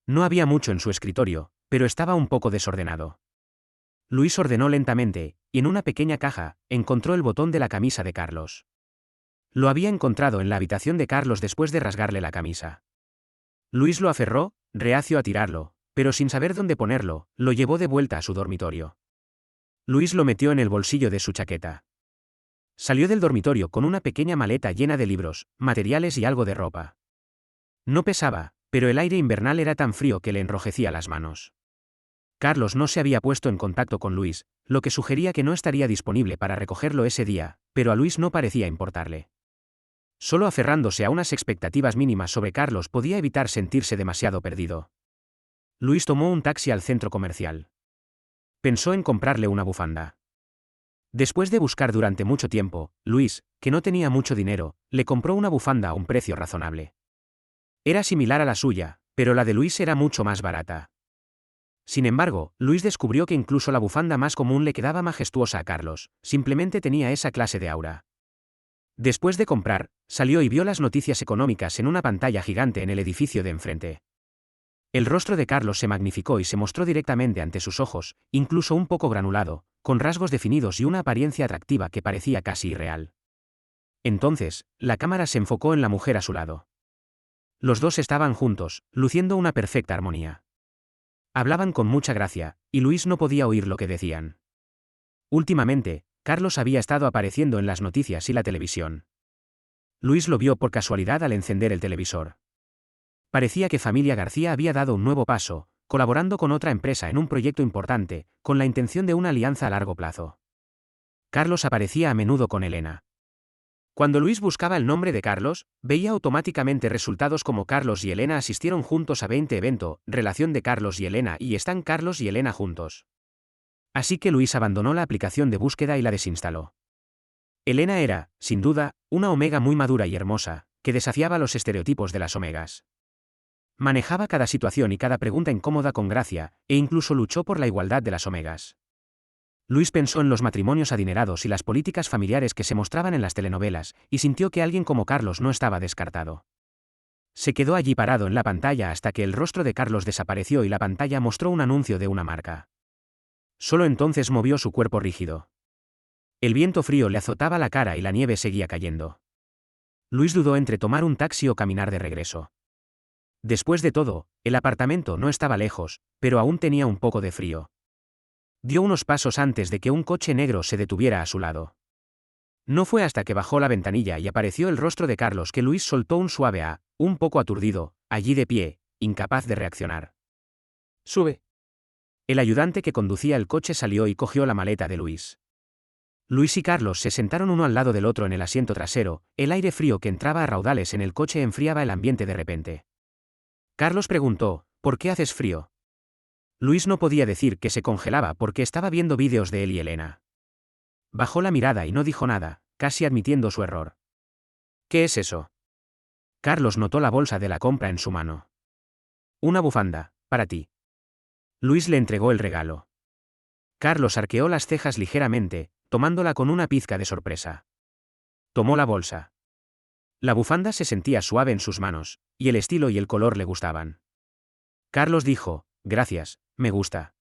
No había mucho en su escritorio, pero estaba un poco desordenado. Luis ordenó lentamente, y en una pequeña caja, encontró el botón de la camisa de Carlos. Lo había encontrado en la habitación de Carlos después de rasgarle la camisa. Luis lo aferró, reacio a tirarlo, pero sin saber dónde ponerlo, lo llevó de vuelta a su dormitorio. Luis lo metió en el bolsillo de su chaqueta. Salió del dormitorio con una pequeña maleta llena de libros, materiales y algo de ropa. No pesaba, pero el aire invernal era tan frío que le enrojecía las manos. Carlos no se había puesto en contacto con Luis, lo que sugería que no estaría disponible para recogerlo ese día, pero a Luis no parecía importarle. Solo aferrándose a unas expectativas mínimas sobre Carlos podía evitar sentirse demasiado perdido. Luis tomó un taxi al centro comercial. Pensó en comprarle una bufanda. Después de buscar durante mucho tiempo, Luis, que no tenía mucho dinero, le compró una bufanda a un precio razonable. Era similar a la suya, pero la de Luis era mucho más barata. Sin embargo, Luis descubrió que incluso la bufanda más común le quedaba majestuosa a Carlos, simplemente tenía esa clase de aura. Después de comprar, salió y vio las noticias económicas en una pantalla gigante en el edificio de enfrente. El rostro de Carlos se magnificó y se mostró directamente ante sus ojos, incluso un poco granulado, con rasgos definidos y una apariencia atractiva que parecía casi irreal. Entonces, la cámara se enfocó en la mujer a su lado. Los dos estaban juntos, luciendo una perfecta armonía. Hablaban con mucha gracia, y Luis no podía oír lo que decían. Últimamente, Carlos había estado apareciendo en las noticias y la televisión. Luis lo vio por casualidad al encender el televisor. Parecía que Familia García había dado un nuevo paso, colaborando con otra empresa en un proyecto importante, con la intención de una alianza a largo plazo. Carlos aparecía a menudo con Elena. Cuando Luis buscaba el nombre de Carlos, veía automáticamente resultados como Carlos y Elena asistieron juntos a 20 evento, relación de Carlos y Elena y están Carlos y Elena juntos. Así que Luis abandonó la aplicación de búsqueda y la desinstaló. Elena era, sin duda, una omega muy madura y hermosa, que desafiaba los estereotipos de las omegas. Manejaba cada situación y cada pregunta incómoda con gracia, e incluso luchó por la igualdad de las omegas. Luis pensó en los matrimonios adinerados y las políticas familiares que se mostraban en las telenovelas, y sintió que alguien como Carlos no estaba descartado. Se quedó allí parado en la pantalla hasta que el rostro de Carlos desapareció y la pantalla mostró un anuncio de una marca. Solo entonces movió su cuerpo rígido. El viento frío le azotaba la cara y la nieve seguía cayendo. Luis dudó entre tomar un taxi o caminar de regreso. Después de todo, el apartamento no estaba lejos, pero aún tenía un poco de frío. Dio unos pasos antes de que un coche negro se detuviera a su lado. No fue hasta que bajó la ventanilla y apareció el rostro de Carlos que Luis soltó un suave "ah", un poco aturdido, allí de pie, incapaz de reaccionar. «Sube». El ayudante que conducía el coche salió y cogió la maleta de Luis. Luis y Carlos se sentaron uno al lado del otro en el asiento trasero, el aire frío que entraba a raudales en el coche enfriaba el ambiente de repente. Carlos preguntó, ¿Por qué haces frío? Luis no podía decir que se congelaba porque estaba viendo vídeos de él y Elena. Bajó la mirada y no dijo nada, casi admitiendo su error. ¿Qué es eso? Carlos notó la bolsa de la compra en su mano. Una bufanda, para ti. Luis le entregó el regalo. Carlos arqueó las cejas ligeramente, tomándola con una pizca de sorpresa. Tomó la bolsa. La bufanda se sentía suave en sus manos, y el estilo y el color le gustaban. Carlos dijo, gracias, me gusta.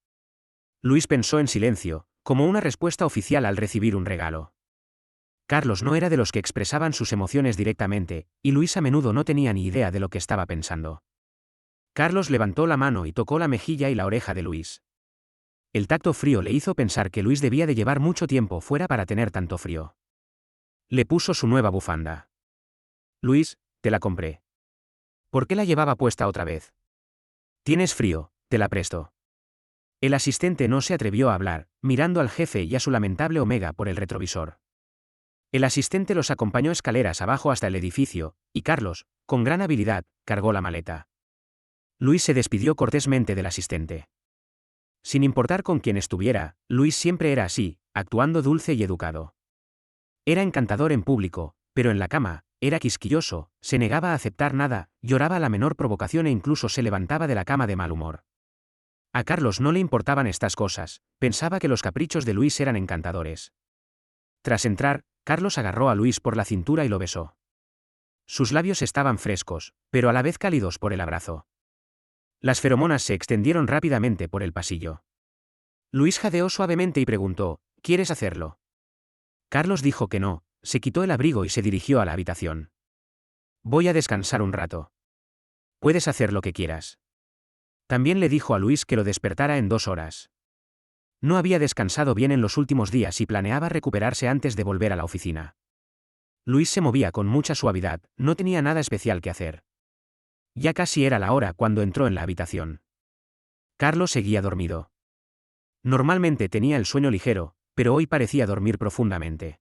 Luis pensó en silencio, como una respuesta oficial al recibir un regalo. Carlos no era de los que expresaban sus emociones directamente, y Luis a menudo no tenía ni idea de lo que estaba pensando. Carlos levantó la mano y tocó la mejilla y la oreja de Luis. El tacto frío le hizo pensar que Luis debía de llevar mucho tiempo fuera para tener tanto frío. Le puso su nueva bufanda. Luis, te la compré. ¿Por qué la llevaba puesta otra vez? Tienes frío, te la presto. El asistente no se atrevió a hablar, mirando al jefe y a su lamentable Omega por el retrovisor. El asistente los acompañó escaleras abajo hasta el edificio, y Carlos, con gran habilidad, cargó la maleta. Luis se despidió cortésmente del asistente. Sin importar con quién estuviera, Luis siempre era así, actuando dulce y educado. Era encantador en público, pero en la cama, era quisquilloso, se negaba a aceptar nada, lloraba a la menor provocación e incluso se levantaba de la cama de mal humor. A Carlos no le importaban estas cosas, pensaba que los caprichos de Luis eran encantadores. Tras entrar, Carlos agarró a Luis por la cintura y lo besó. Sus labios estaban frescos, pero a la vez cálidos por el abrazo. Las feromonas se extendieron rápidamente por el pasillo. Luis jadeó suavemente y preguntó, ¿quieres hacerlo? Carlos dijo que no, se quitó el abrigo y se dirigió a la habitación. Voy a descansar un rato. Puedes hacer lo que quieras. También le dijo a Luis que lo despertara en 2 horas. No había descansado bien en los últimos días y planeaba recuperarse antes de volver a la oficina. Luis se movía con mucha suavidad, no tenía nada especial que hacer. Ya casi era la hora cuando entró en la habitación. Carlos seguía dormido. Normalmente tenía el sueño ligero, pero hoy parecía dormir profundamente.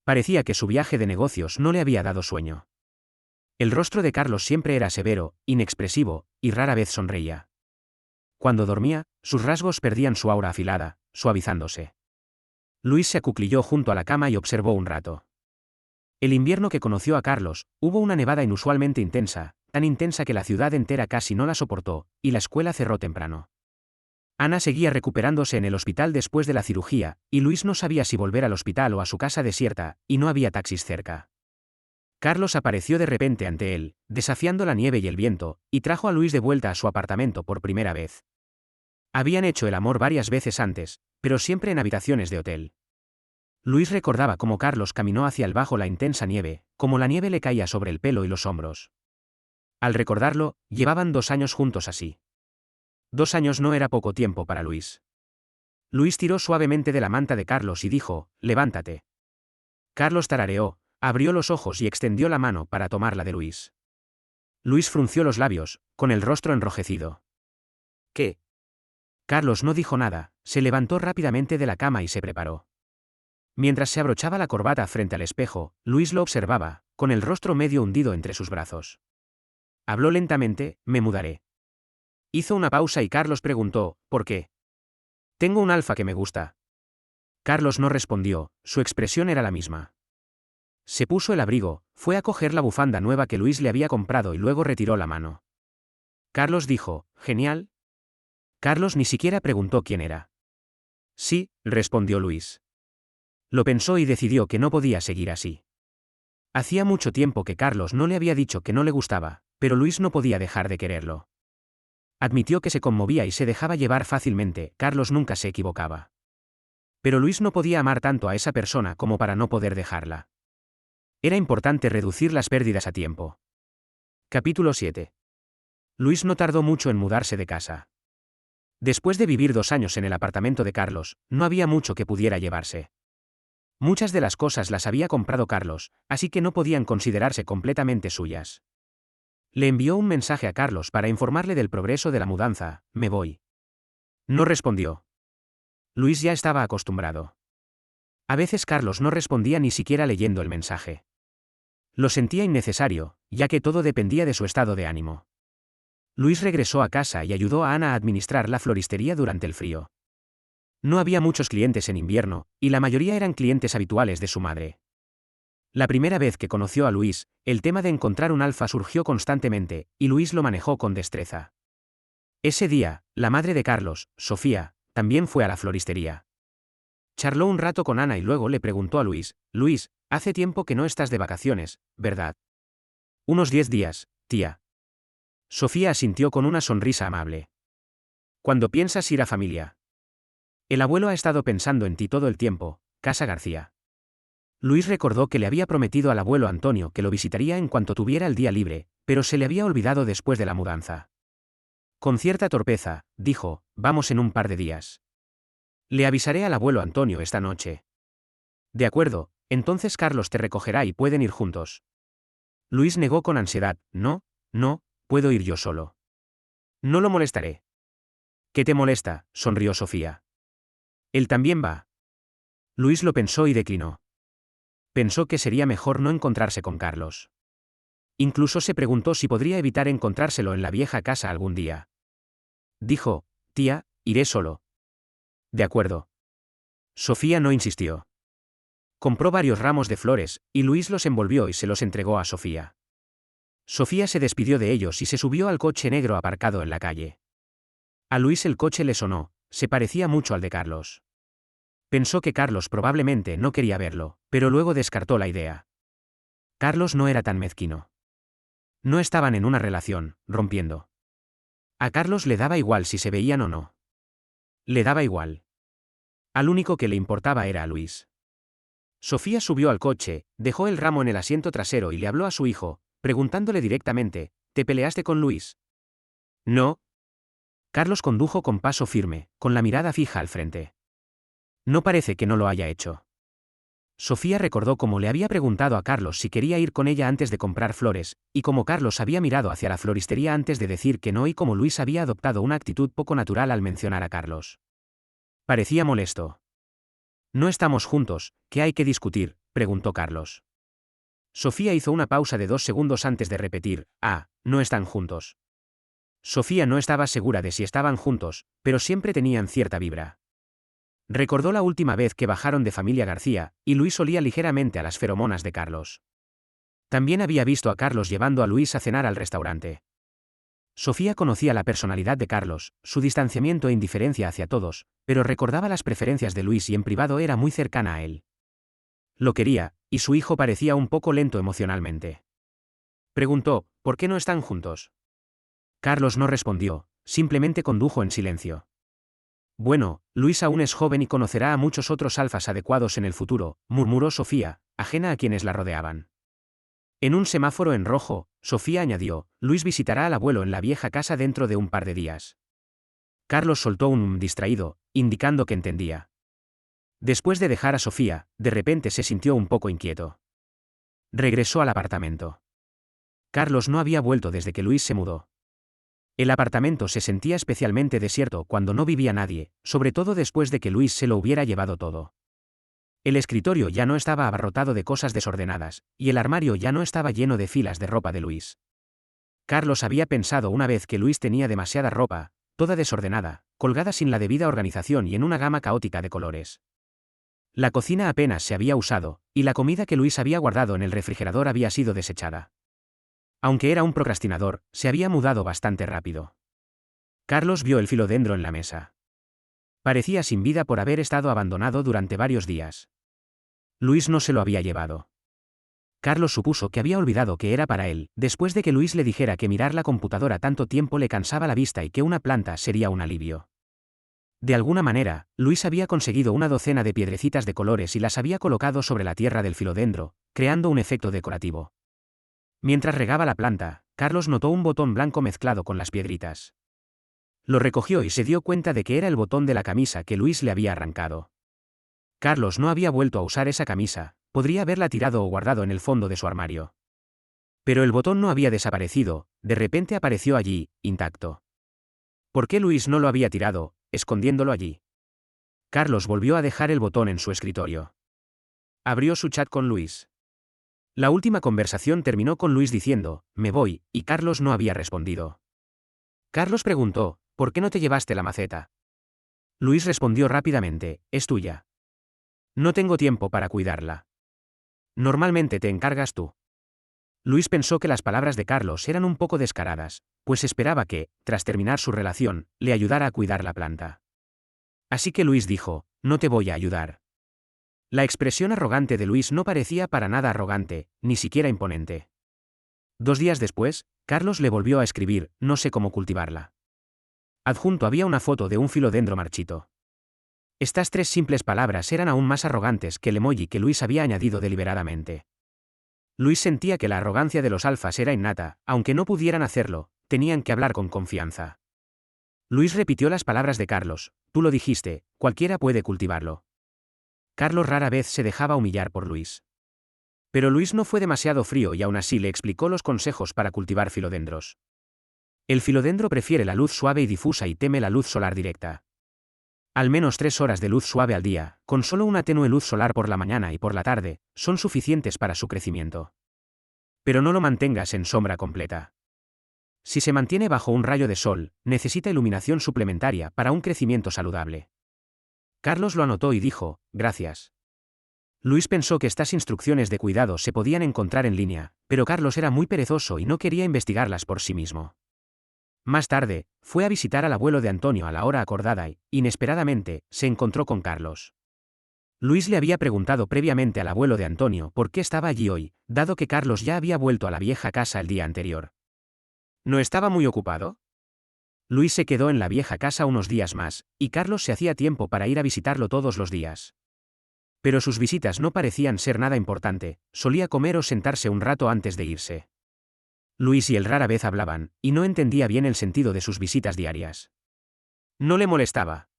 Parecía que su viaje de negocios no le había dado sueño. El rostro de Carlos siempre era severo, inexpresivo, y rara vez sonreía. Cuando dormía, sus rasgos perdían su aura afilada, suavizándose. Luis se acuclilló junto a la cama y observó un rato. El invierno que conoció a Carlos, hubo una nevada inusualmente intensa, tan intensa que la ciudad entera casi no la soportó, y la escuela cerró temprano. Ana seguía recuperándose en el hospital después de la cirugía, y Luis no sabía si volver al hospital o a su casa desierta, y no había taxis cerca. Carlos apareció de repente ante él, desafiando la nieve y el viento, y trajo a Luis de vuelta a su apartamento por primera vez. Habían hecho el amor varias veces antes, pero siempre en habitaciones de hotel. Luis recordaba cómo Carlos caminó hacia el bajo la intensa nieve, cómo la nieve le caía sobre el pelo y los hombros. Al recordarlo, llevaban 2 años juntos así. 2 años no era poco tiempo para Luis. Luis tiró suavemente de la manta de Carlos y dijo, levántate. Carlos tarareó, abrió los ojos y extendió la mano para tomar la de Luis. Luis frunció los labios, con el rostro enrojecido. ¿Qué? Carlos no dijo nada, se levantó rápidamente de la cama y se preparó. Mientras se abrochaba la corbata frente al espejo, Luis lo observaba, con el rostro medio hundido entre sus brazos. Habló lentamente, me mudaré. Hizo una pausa y Carlos preguntó, ¿por qué? Tengo un alfa que me gusta. Carlos no respondió, su expresión era la misma. Se puso el abrigo, fue a coger la bufanda nueva que Luis le había comprado y luego retiró la mano. Carlos dijo, genial. Carlos ni siquiera preguntó quién era. Sí, respondió Luis. Lo pensó y decidió que no podía seguir así. Hacía mucho tiempo que Carlos no le había dicho que no le gustaba, pero Luis no podía dejar de quererlo. Admitió que se conmovía y se dejaba llevar fácilmente, Carlos nunca se equivocaba. Pero Luis no podía amar tanto a esa persona como para no poder dejarla. Era importante reducir las pérdidas a tiempo. Capítulo 7. Luis no tardó mucho en mudarse de casa. Después de vivir 2 años en el apartamento de Carlos, no había mucho que pudiera llevarse. Muchas de las cosas las había comprado Carlos, así que no podían considerarse completamente suyas. Le envió un mensaje a Carlos para informarle del progreso de la mudanza, me voy. No respondió. Luis ya estaba acostumbrado. A veces Carlos no respondía ni siquiera leyendo el mensaje. Lo sentía innecesario, ya que todo dependía de su estado de ánimo. Luis regresó a casa y ayudó a Ana a administrar la floristería durante el frío. No había muchos clientes en invierno, y la mayoría eran clientes habituales de su madre. La primera vez que conoció a Luis, el tema de encontrar un alfa surgió constantemente, y Luis lo manejó con destreza. Ese día, la madre de Carlos, Sofía, también fue a la floristería. Charló un rato con Ana y luego le preguntó a Luis: Luis, hace tiempo que no estás de vacaciones, ¿verdad? Unos 10 días, tía. Sofía asintió con una sonrisa amable. ¿Cuándo piensas ir a familia? El abuelo ha estado pensando en ti todo el tiempo, Casa García. Luis recordó que le había prometido al abuelo Antonio que lo visitaría en cuanto tuviera el día libre, pero se le había olvidado después de la mudanza. Con cierta torpeza, dijo: vamos en un par de días. Le avisaré al abuelo Antonio esta noche. De acuerdo, entonces Carlos te recogerá y pueden ir juntos. Luis negó con ansiedad: no, puedo ir yo solo. No lo molestaré. ¿Qué te molesta?, sonrió Sofía. Él también va. Luis lo pensó y declinó. Pensó que sería mejor no encontrarse con Carlos. Incluso se preguntó si podría evitar encontrárselo en la vieja casa algún día. Dijo: tía, iré solo. De acuerdo. Sofía no insistió. Compró varios ramos de flores, y Luis los envolvió y se los entregó a Sofía. Sofía se despidió de ellos y se subió al coche negro aparcado en la calle. A Luis el coche le sonó, se parecía mucho al de Carlos. Pensó que Carlos probablemente no quería verlo, pero luego descartó la idea. Carlos no era tan mezquino. No estaban en una relación, rompiendo. A Carlos le daba igual si se veían o no. Le daba igual. Al único que le importaba era a Luis. Sofía subió al coche, dejó el ramo en el asiento trasero y le habló a su hijo, preguntándole directamente: ¿te peleaste con Luis? No. Carlos condujo con paso firme, con la mirada fija al frente. No parece que no lo haya hecho. Sofía recordó cómo le había preguntado a Carlos si quería ir con ella antes de comprar flores, y cómo Carlos había mirado hacia la floristería antes de decir que no y cómo Luis había adoptado una actitud poco natural al mencionar a Carlos. Parecía molesto. ¿No estamos juntos? ¿Qué hay que discutir?, preguntó Carlos. Sofía hizo una pausa de 2 segundos antes de repetir: no están juntos. Sofía no estaba segura de si estaban juntos, pero siempre tenían cierta vibra. Recordó la última vez que bajaron de Familia García, y Luis olía ligeramente a las feromonas de Carlos. También había visto a Carlos llevando a Luis a cenar al restaurante. Sofía conocía la personalidad de Carlos, su distanciamiento e indiferencia hacia todos, pero recordaba las preferencias de Luis y en privado era muy cercana a él. Lo quería, y su hijo parecía un poco lento emocionalmente. Preguntó: ¿por qué no están juntos? Carlos no respondió, simplemente condujo en silencio. Bueno, Luis aún es joven y conocerá a muchos otros alfas adecuados en el futuro, murmuró Sofía, ajena a quienes la rodeaban. En un semáforo en rojo, Sofía añadió: Luis visitará al abuelo en la vieja casa dentro de un par de días. Carlos soltó un distraído, indicando que entendía. Después de dejar a Sofía, de repente se sintió un poco inquieto. Regresó al apartamento. Carlos no había vuelto desde que Luis se mudó. El apartamento se sentía especialmente desierto cuando no vivía nadie, sobre todo después de que Luis se lo hubiera llevado todo. El escritorio ya no estaba abarrotado de cosas desordenadas, y el armario ya no estaba lleno de filas de ropa de Luis. Carlos había pensado una vez que Luis tenía demasiada ropa, toda desordenada, colgada sin la debida organización y en una gama caótica de colores. La cocina apenas se había usado, y la comida que Luis había guardado en el refrigerador había sido desechada. Aunque era un procrastinador, se había mudado bastante rápido. Carlos vio el filodendro en la mesa. Parecía sin vida por haber estado abandonado durante varios días. Luis no se lo había llevado. Carlos supuso que había olvidado que era para él, después de que Luis le dijera que mirar la computadora tanto tiempo le cansaba la vista y que una planta sería un alivio. De alguna manera, Luis había conseguido una docena de piedrecitas de colores y las había colocado sobre la tierra del filodendro, creando un efecto decorativo. Mientras regaba la planta, Carlos notó un botón blanco mezclado con las piedritas. Lo recogió y se dio cuenta de que era el botón de la camisa que Luis le había arrancado. Carlos no había vuelto a usar esa camisa, podría haberla tirado o guardado en el fondo de su armario. Pero el botón no había desaparecido, de repente apareció allí, intacto. ¿Por qué Luis no lo había tirado, escondiéndolo allí? Carlos volvió a dejar el botón en su escritorio. Abrió su chat con Luis. La última conversación terminó con Luis diciendo: me voy, y Carlos no había respondido. Carlos preguntó, ¿por qué no te llevaste la maceta? Luis respondió rápidamente, es tuya. No tengo tiempo para cuidarla. Normalmente te encargas tú. Luis pensó que las palabras de Carlos eran un poco descaradas, pues esperaba que, tras terminar su relación, le ayudara a cuidar la planta. Así que Luis dijo, no te voy a ayudar. La expresión arrogante de Luis no parecía para nada arrogante, ni siquiera imponente. 2 días después, Carlos le volvió a escribir, no sé cómo cultivarla. Adjunto había una foto de un filodendro marchito. Estas 3 simples palabras eran aún más arrogantes que el emoji que Luis había añadido deliberadamente. Luis sentía que la arrogancia de los alfas era innata, aunque no pudieran hacerlo, tenían que hablar con confianza. Luis repitió las palabras de Carlos, tú lo dijiste, cualquiera puede cultivarlo. Carlos rara vez se dejaba humillar por Luis. Pero Luis no fue demasiado frío y aún así le explicó los consejos para cultivar filodendros. El filodendro prefiere la luz suave y difusa y teme la luz solar directa. Al menos 3 horas de luz suave al día, con solo una tenue luz solar por la mañana y por la tarde, son suficientes para su crecimiento. Pero no lo mantengas en sombra completa. Si se mantiene bajo un rayo de sol, necesita iluminación suplementaria para un crecimiento saludable. Carlos lo anotó y dijo, gracias. Luis pensó que estas instrucciones de cuidado se podían encontrar en línea, pero Carlos era muy perezoso y no quería investigarlas por sí mismo. Más tarde, fue a visitar al abuelo de Antonio a la hora acordada y, inesperadamente, se encontró con Carlos. Luis le había preguntado previamente al abuelo de Antonio por qué estaba allí hoy, dado que Carlos ya había vuelto a la vieja casa el día anterior. ¿No estaba muy ocupado? Luis se quedó en la vieja casa unos días más, y Carlos se hacía tiempo para ir a visitarlo todos los días. Pero sus visitas no parecían ser nada importante, solía comer o sentarse un rato antes de irse. Luis y él rara vez hablaban, y no entendía bien el sentido de sus visitas diarias. No le molestaba.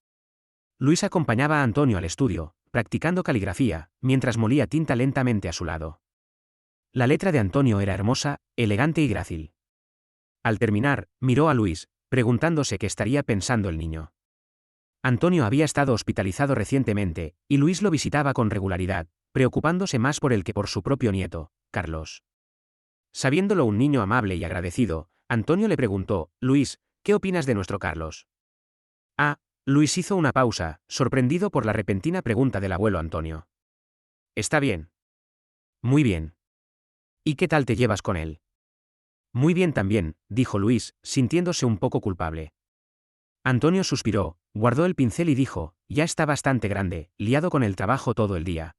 Luis acompañaba a Antonio al estudio, practicando caligrafía, mientras molía tinta lentamente a su lado. La letra de Antonio era hermosa, elegante y grácil. Al terminar, miró a Luis, preguntándose qué estaría pensando el niño. Antonio había estado hospitalizado recientemente, y Luis lo visitaba con regularidad, preocupándose más por él que por su propio nieto, Carlos. Sabiéndolo un niño amable y agradecido, Antonio le preguntó, Luis, ¿qué opinas de nuestro Carlos? Ah, Luis hizo una pausa, sorprendido por la repentina pregunta del abuelo Antonio. Está bien. Muy bien. ¿Y qué tal te llevas con él? Muy bien también, dijo Luis, sintiéndose un poco culpable. Antonio suspiró, guardó el pincel y dijo, ya está bastante grande, liado con el trabajo todo el día.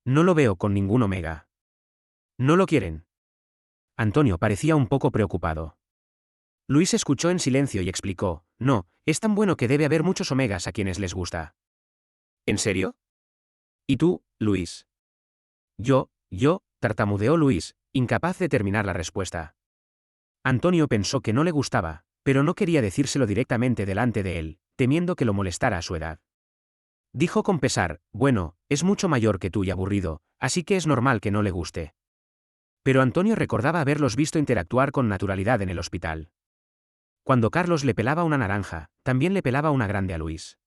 No lo veo con ningún omega. ¿No lo quieren? Antonio parecía un poco preocupado. Luis escuchó en silencio y explicó, no, es tan bueno que debe haber muchos omegas a quienes les gusta. ¿En serio? ¿Y tú, Luis? Yo, tartamudeó Luis, incapaz de terminar la respuesta. Antonio pensó que no le gustaba, pero no quería decírselo directamente delante de él, temiendo que lo molestara a su edad. Dijo con pesar, bueno, es mucho mayor que tú y aburrido, así que es normal que no le guste. Pero Antonio recordaba haberlos visto interactuar con naturalidad en el hospital. Cuando Carlos le pelaba una naranja, también le pelaba una grande a Luis.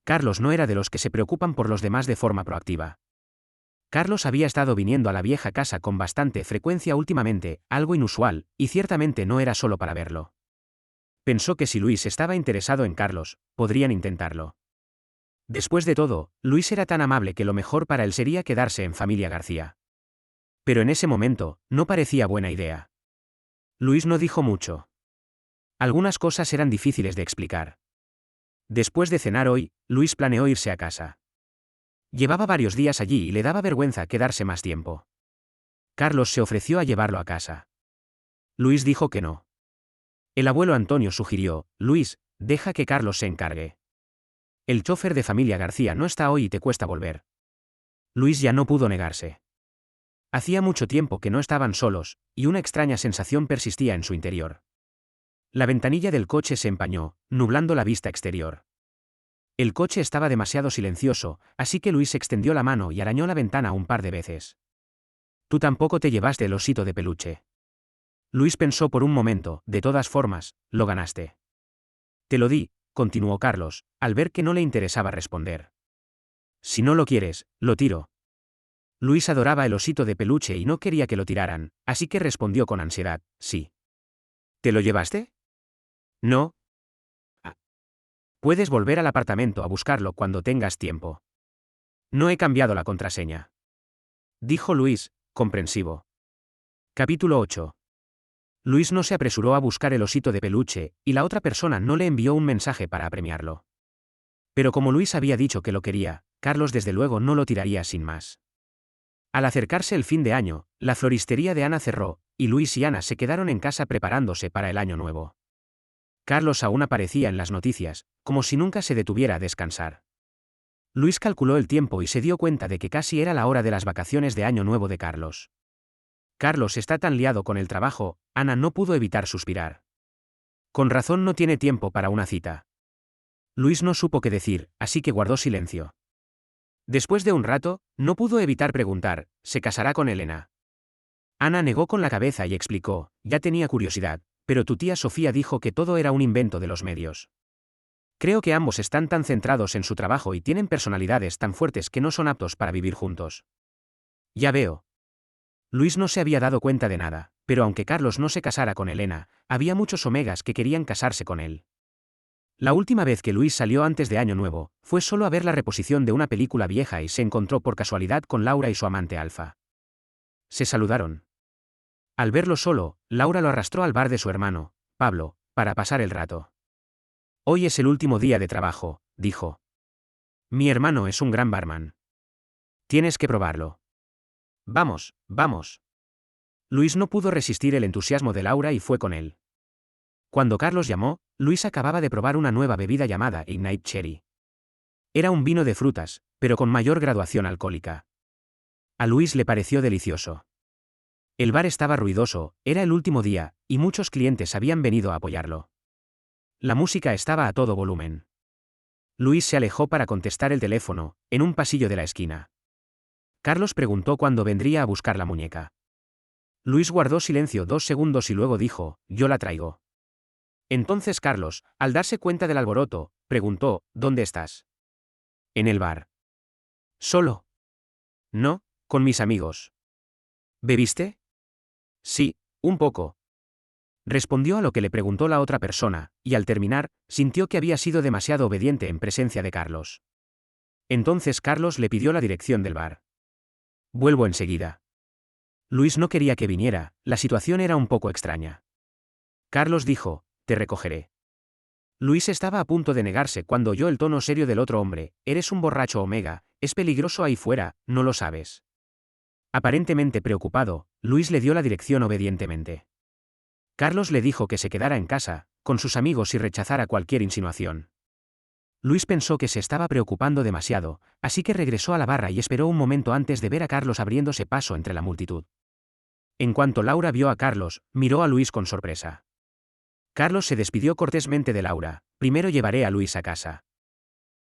Carlos no era de los que se preocupan por los demás de forma proactiva. Carlos había estado viniendo a la vieja casa con bastante frecuencia últimamente, algo inusual, y ciertamente no era solo para verlo. Pensó que si Luis estaba interesado en Carlos, podrían intentarlo. Después de todo, Luis era tan amable que lo mejor para él sería quedarse en familia García. Pero en ese momento, no parecía buena idea. Luis no dijo mucho. Algunas cosas eran difíciles de explicar. Después de cenar hoy, Luis planeó irse a casa. Llevaba varios días allí y le daba vergüenza quedarse más tiempo. Carlos se ofreció a llevarlo a casa. Luis dijo que no. El abuelo Antonio sugirió, Luis, deja que Carlos se encargue. El chofer de familia García no está hoy y te cuesta volver. Luis ya no pudo negarse. Hacía mucho tiempo que no estaban solos, y una extraña sensación persistía en su interior. La ventanilla del coche se empañó, nublando la vista exterior. El coche estaba demasiado silencioso, así que Luis extendió la mano y arañó la ventana un par de veces. Tú tampoco te llevaste el osito de peluche. Luis pensó por un momento, de todas formas, lo ganaste. Te lo di, continuó Carlos, al ver que no le interesaba responder. Si no lo quieres, lo tiro. Luis adoraba el osito de peluche y no quería que lo tiraran, así que respondió con ansiedad, sí. ¿Te lo llevaste? No. Ah, puedes volver al apartamento a buscarlo cuando tengas tiempo. No he cambiado la contraseña. Dijo Luis, comprensivo. Capítulo 8. Luis no se apresuró a buscar el osito de peluche, y la otra persona no le envió un mensaje para apremiarlo. Pero como Luis había dicho que lo quería, Carlos desde luego no lo tiraría sin más. Al acercarse el fin de año, la floristería de Ana cerró, y Luis y Ana se quedaron en casa preparándose para el año nuevo. Carlos aún aparecía en las noticias, como si nunca se detuviera a descansar. Luis calculó el tiempo y se dio cuenta de que casi era la hora de las vacaciones de año nuevo de Carlos. Carlos está tan liado con el trabajo, Ana no pudo evitar suspirar. Con razón no tiene tiempo para una cita. Luis no supo qué decir, así que guardó silencio. Después de un rato, no pudo evitar preguntar, ¿se casará con Elena? Ana negó con la cabeza y explicó, ya tenía curiosidad, pero tu tía Sofía dijo que todo era un invento de los medios. Creo que ambos están tan centrados en su trabajo y tienen personalidades tan fuertes que no son aptos para vivir juntos. Ya veo. Luis no se había dado cuenta de nada, pero aunque Carlos no se casara con Elena, había muchos omegas que querían casarse con él. La última vez que Luis salió antes de Año Nuevo, fue solo a ver la reposición de una película vieja y se encontró por casualidad con Laura y su amante Alfa. Se saludaron. Al verlo solo, Laura lo arrastró al bar de su hermano, Pablo, para pasar el rato. Hoy es el último día de trabajo, dijo. Mi hermano es un gran barman. Tienes que probarlo. Vamos, vamos. Luis no pudo resistir el entusiasmo de Laura y fue con él. Cuando Carlos llamó, Luis acababa de probar una nueva bebida llamada Ignite Cherry. Era un vino de frutas, pero con mayor graduación alcohólica. A Luis le pareció delicioso. El bar estaba ruidoso, era el último día, y muchos clientes habían venido a apoyarlo. La música estaba a todo volumen. Luis se alejó para contestar el teléfono, en un pasillo de la esquina. Carlos preguntó cuándo vendría a buscar la muñeca. Luis guardó silencio 2 segundos y luego dijo, yo la traigo. Entonces Carlos, al darse cuenta del alboroto, preguntó, ¿dónde estás? En el bar. ¿Solo? No, con mis amigos. ¿Bebiste? Sí, un poco. Respondió a lo que le preguntó la otra persona, y al terminar, sintió que había sido demasiado obediente en presencia de Carlos. Entonces Carlos le pidió la dirección del bar. Vuelvo enseguida. Luis no quería que viniera, la situación era un poco extraña. Carlos dijo, te recogeré. Luis estaba a punto de negarse cuando oyó el tono serio del otro hombre, eres un borracho Omega, es peligroso ahí fuera, ¿no lo sabes? Aparentemente preocupado, Luis le dio la dirección obedientemente. Carlos le dijo que se quedara en casa, con sus amigos y rechazara cualquier insinuación. Luis pensó que se estaba preocupando demasiado, así que regresó a la barra y esperó un momento antes de ver a Carlos abriéndose paso entre la multitud. En cuanto Laura vio a Carlos, miró a Luis con sorpresa. Carlos se despidió cortésmente de Laura, primero llevaré a Luis a casa.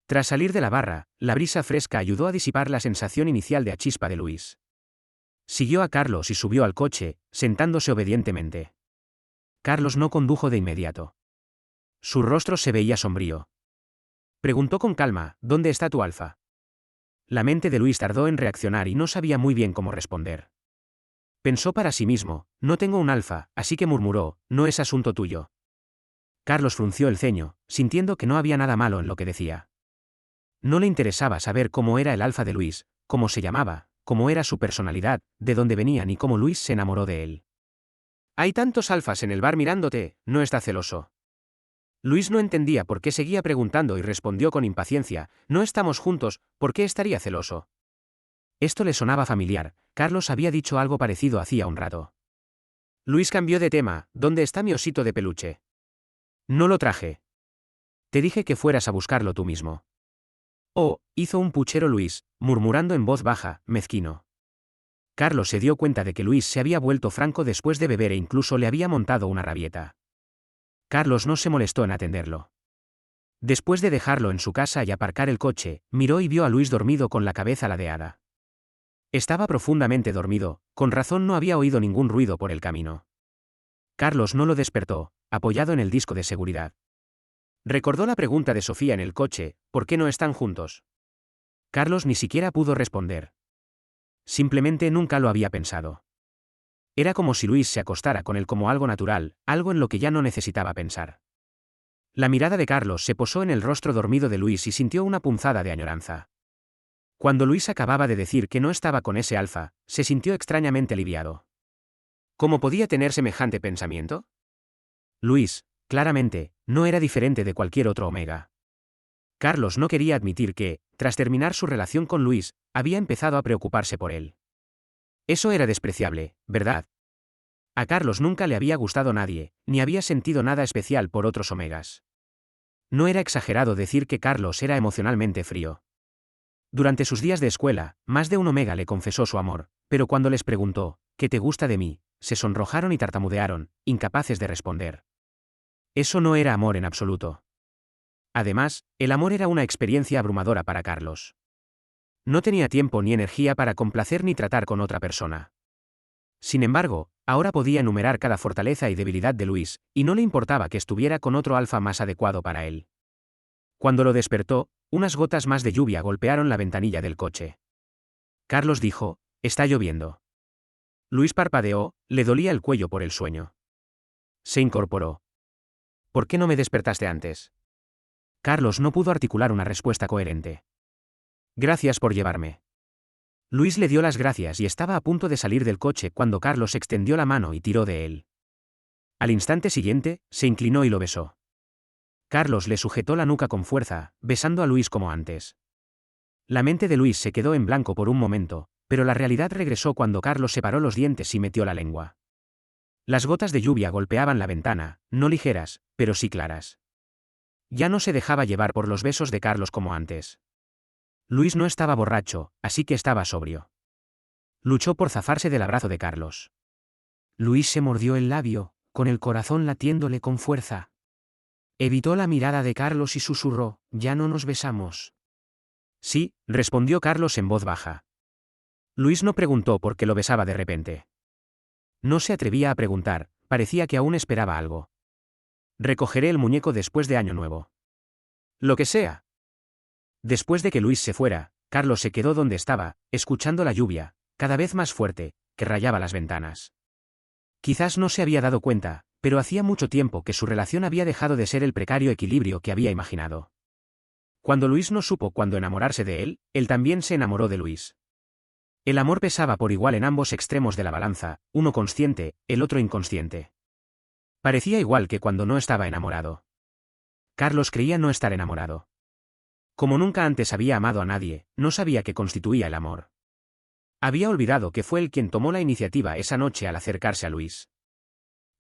Tras salir de la barra, la brisa fresca ayudó a disipar la sensación inicial de achispa de Luis. Siguió a Carlos y subió al coche, sentándose obedientemente. Carlos no condujo de inmediato. Su rostro se veía sombrío. Preguntó con calma, ¿dónde está tu Alfa? La mente de Luis tardó en reaccionar y no sabía muy bien cómo responder. Pensó para sí mismo, no tengo un Alfa, así que murmuró, no es asunto tuyo. Carlos frunció el ceño, sintiendo que no había nada malo en lo que decía. No le interesaba saber cómo era el Alfa de Luis, cómo se llamaba, cómo era su personalidad, de dónde venía ni cómo Luis se enamoró de él. Hay tantos alfas en el bar mirándote, ¿no está celoso? Luis no entendía por qué seguía preguntando y respondió con impaciencia, no estamos juntos, ¿por qué estaría celoso? Esto le sonaba familiar, Carlos había dicho algo parecido hacía un rato. Luis cambió de tema, ¿dónde está mi osito de peluche? No lo traje. Te dije que fueras a buscarlo tú mismo. Oh, hizo un puchero Luis, murmurando en voz baja, mezquino. Carlos se dio cuenta de que Luis se había vuelto franco después de beber e incluso le había montado una rabieta. Carlos no se molestó en atenderlo. Después de dejarlo en su casa y aparcar el coche, miró y vio a Luis dormido con la cabeza ladeada. Estaba profundamente dormido, con razón no había oído ningún ruido por el camino. Carlos no lo despertó, apoyado en el disco de seguridad. Recordó la pregunta de Sofía en el coche, ¿por qué no están juntos? Carlos ni siquiera pudo responder. Simplemente nunca lo había pensado. Era como si Luis se acostara con él como algo natural, algo en lo que ya no necesitaba pensar. La mirada de Carlos se posó en el rostro dormido de Luis y sintió una punzada de añoranza. Cuando Luis acababa de decir que no estaba con ese alfa, se sintió extrañamente aliviado. ¿Cómo podía tener semejante pensamiento? Luis, claramente, no era diferente de cualquier otro Omega. Carlos no quería admitir que, tras terminar su relación con Luis, había empezado a preocuparse por él. Eso era despreciable, ¿verdad? A Carlos nunca le había gustado nadie, ni había sentido nada especial por otros Omegas. No era exagerado decir que Carlos era emocionalmente frío. Durante sus días de escuela, más de un Omega le confesó su amor, pero cuando les preguntó, ¿qué te gusta de mí?, se sonrojaron y tartamudearon, incapaces de responder. Eso no era amor en absoluto. Además, el amor era una experiencia abrumadora para Carlos. No tenía tiempo ni energía para complacer ni tratar con otra persona. Sin embargo, ahora podía enumerar cada fortaleza y debilidad de Luis, y no le importaba que estuviera con otro alfa más adecuado para él. Cuando lo despertó, unas gotas más de lluvia golpearon la ventanilla del coche. Carlos dijo, «Está lloviendo». Luis parpadeó, le dolía el cuello por el sueño. Se incorporó. «¿Por qué no me despertaste antes?» Carlos no pudo articular una respuesta coherente. «Gracias por llevarme». Luis le dio las gracias y estaba a punto de salir del coche cuando Carlos extendió la mano y tiró de él. Al instante siguiente, se inclinó y lo besó. Carlos le sujetó la nuca con fuerza, besando a Luis como antes. La mente de Luis se quedó en blanco por un momento, pero la realidad regresó cuando Carlos separó los dientes y metió la lengua. Las gotas de lluvia golpeaban la ventana, no ligeras, pero sí claras. Ya no se dejaba llevar por los besos de Carlos como antes. Luis no estaba borracho, así que estaba sobrio. Luchó por zafarse del abrazo de Carlos. Luis se mordió el labio, con el corazón latiéndole con fuerza. Evitó la mirada de Carlos y susurró, «Ya no nos besamos». «Sí», respondió Carlos en voz baja. Luis no preguntó por qué lo besaba de repente. No se atrevía a preguntar, parecía que aún esperaba algo. «Recogeré el muñeco después de Año Nuevo». «Lo que sea». Después de que Luis se fuera, Carlos se quedó donde estaba, escuchando la lluvia, cada vez más fuerte, que rayaba las ventanas. Quizás no se había dado cuenta, pero hacía mucho tiempo que su relación había dejado de ser el precario equilibrio que había imaginado. Cuando Luis no supo cuándo enamorarse de él, él también se enamoró de Luis. El amor pesaba por igual en ambos extremos de la balanza, uno consciente, el otro inconsciente. Parecía igual que cuando no estaba enamorado. Carlos creía no estar enamorado. Como nunca antes había amado a nadie, no sabía qué constituía el amor. Había olvidado que fue él quien tomó la iniciativa esa noche al acercarse a Luis.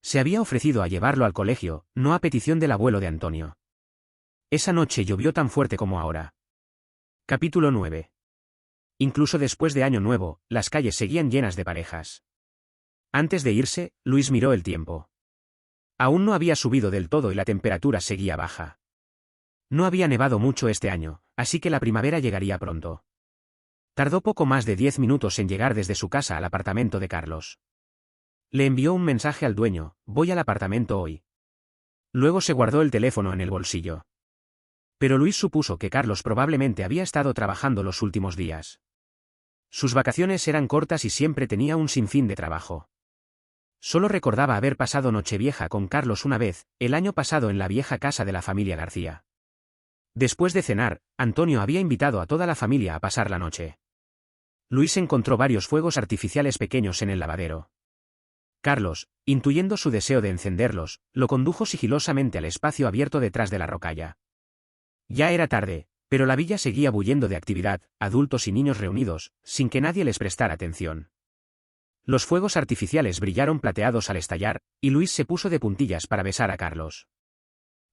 Se había ofrecido a llevarlo al colegio, no a petición del abuelo de Antonio. Esa noche llovió tan fuerte como ahora. Capítulo 9. Incluso después de Año Nuevo, las calles seguían llenas de parejas. Antes de irse, Luis miró el tiempo. Aún no había subido del todo y la temperatura seguía baja. No había nevado mucho este año, así que la primavera llegaría pronto. Tardó poco más de 10 minutos en llegar desde su casa al apartamento de Carlos. Le envió un mensaje al dueño, «Voy al apartamento hoy». Luego se guardó el teléfono en el bolsillo. Pero Luis supuso que Carlos probablemente había estado trabajando los últimos días. Sus vacaciones eran cortas y siempre tenía un sinfín de trabajo. Solo recordaba haber pasado Nochevieja con Carlos una vez, el año pasado en la vieja casa de la familia García. Después de cenar, Antonio había invitado a toda la familia a pasar la noche. Luis encontró varios fuegos artificiales pequeños en el lavadero. Carlos, intuyendo su deseo de encenderlos, lo condujo sigilosamente al espacio abierto detrás de la rocalla. Ya era tarde, pero la villa seguía bulliendo de actividad, adultos y niños reunidos, sin que nadie les prestara atención. Los fuegos artificiales brillaron plateados al estallar, y Luis se puso de puntillas para besar a Carlos.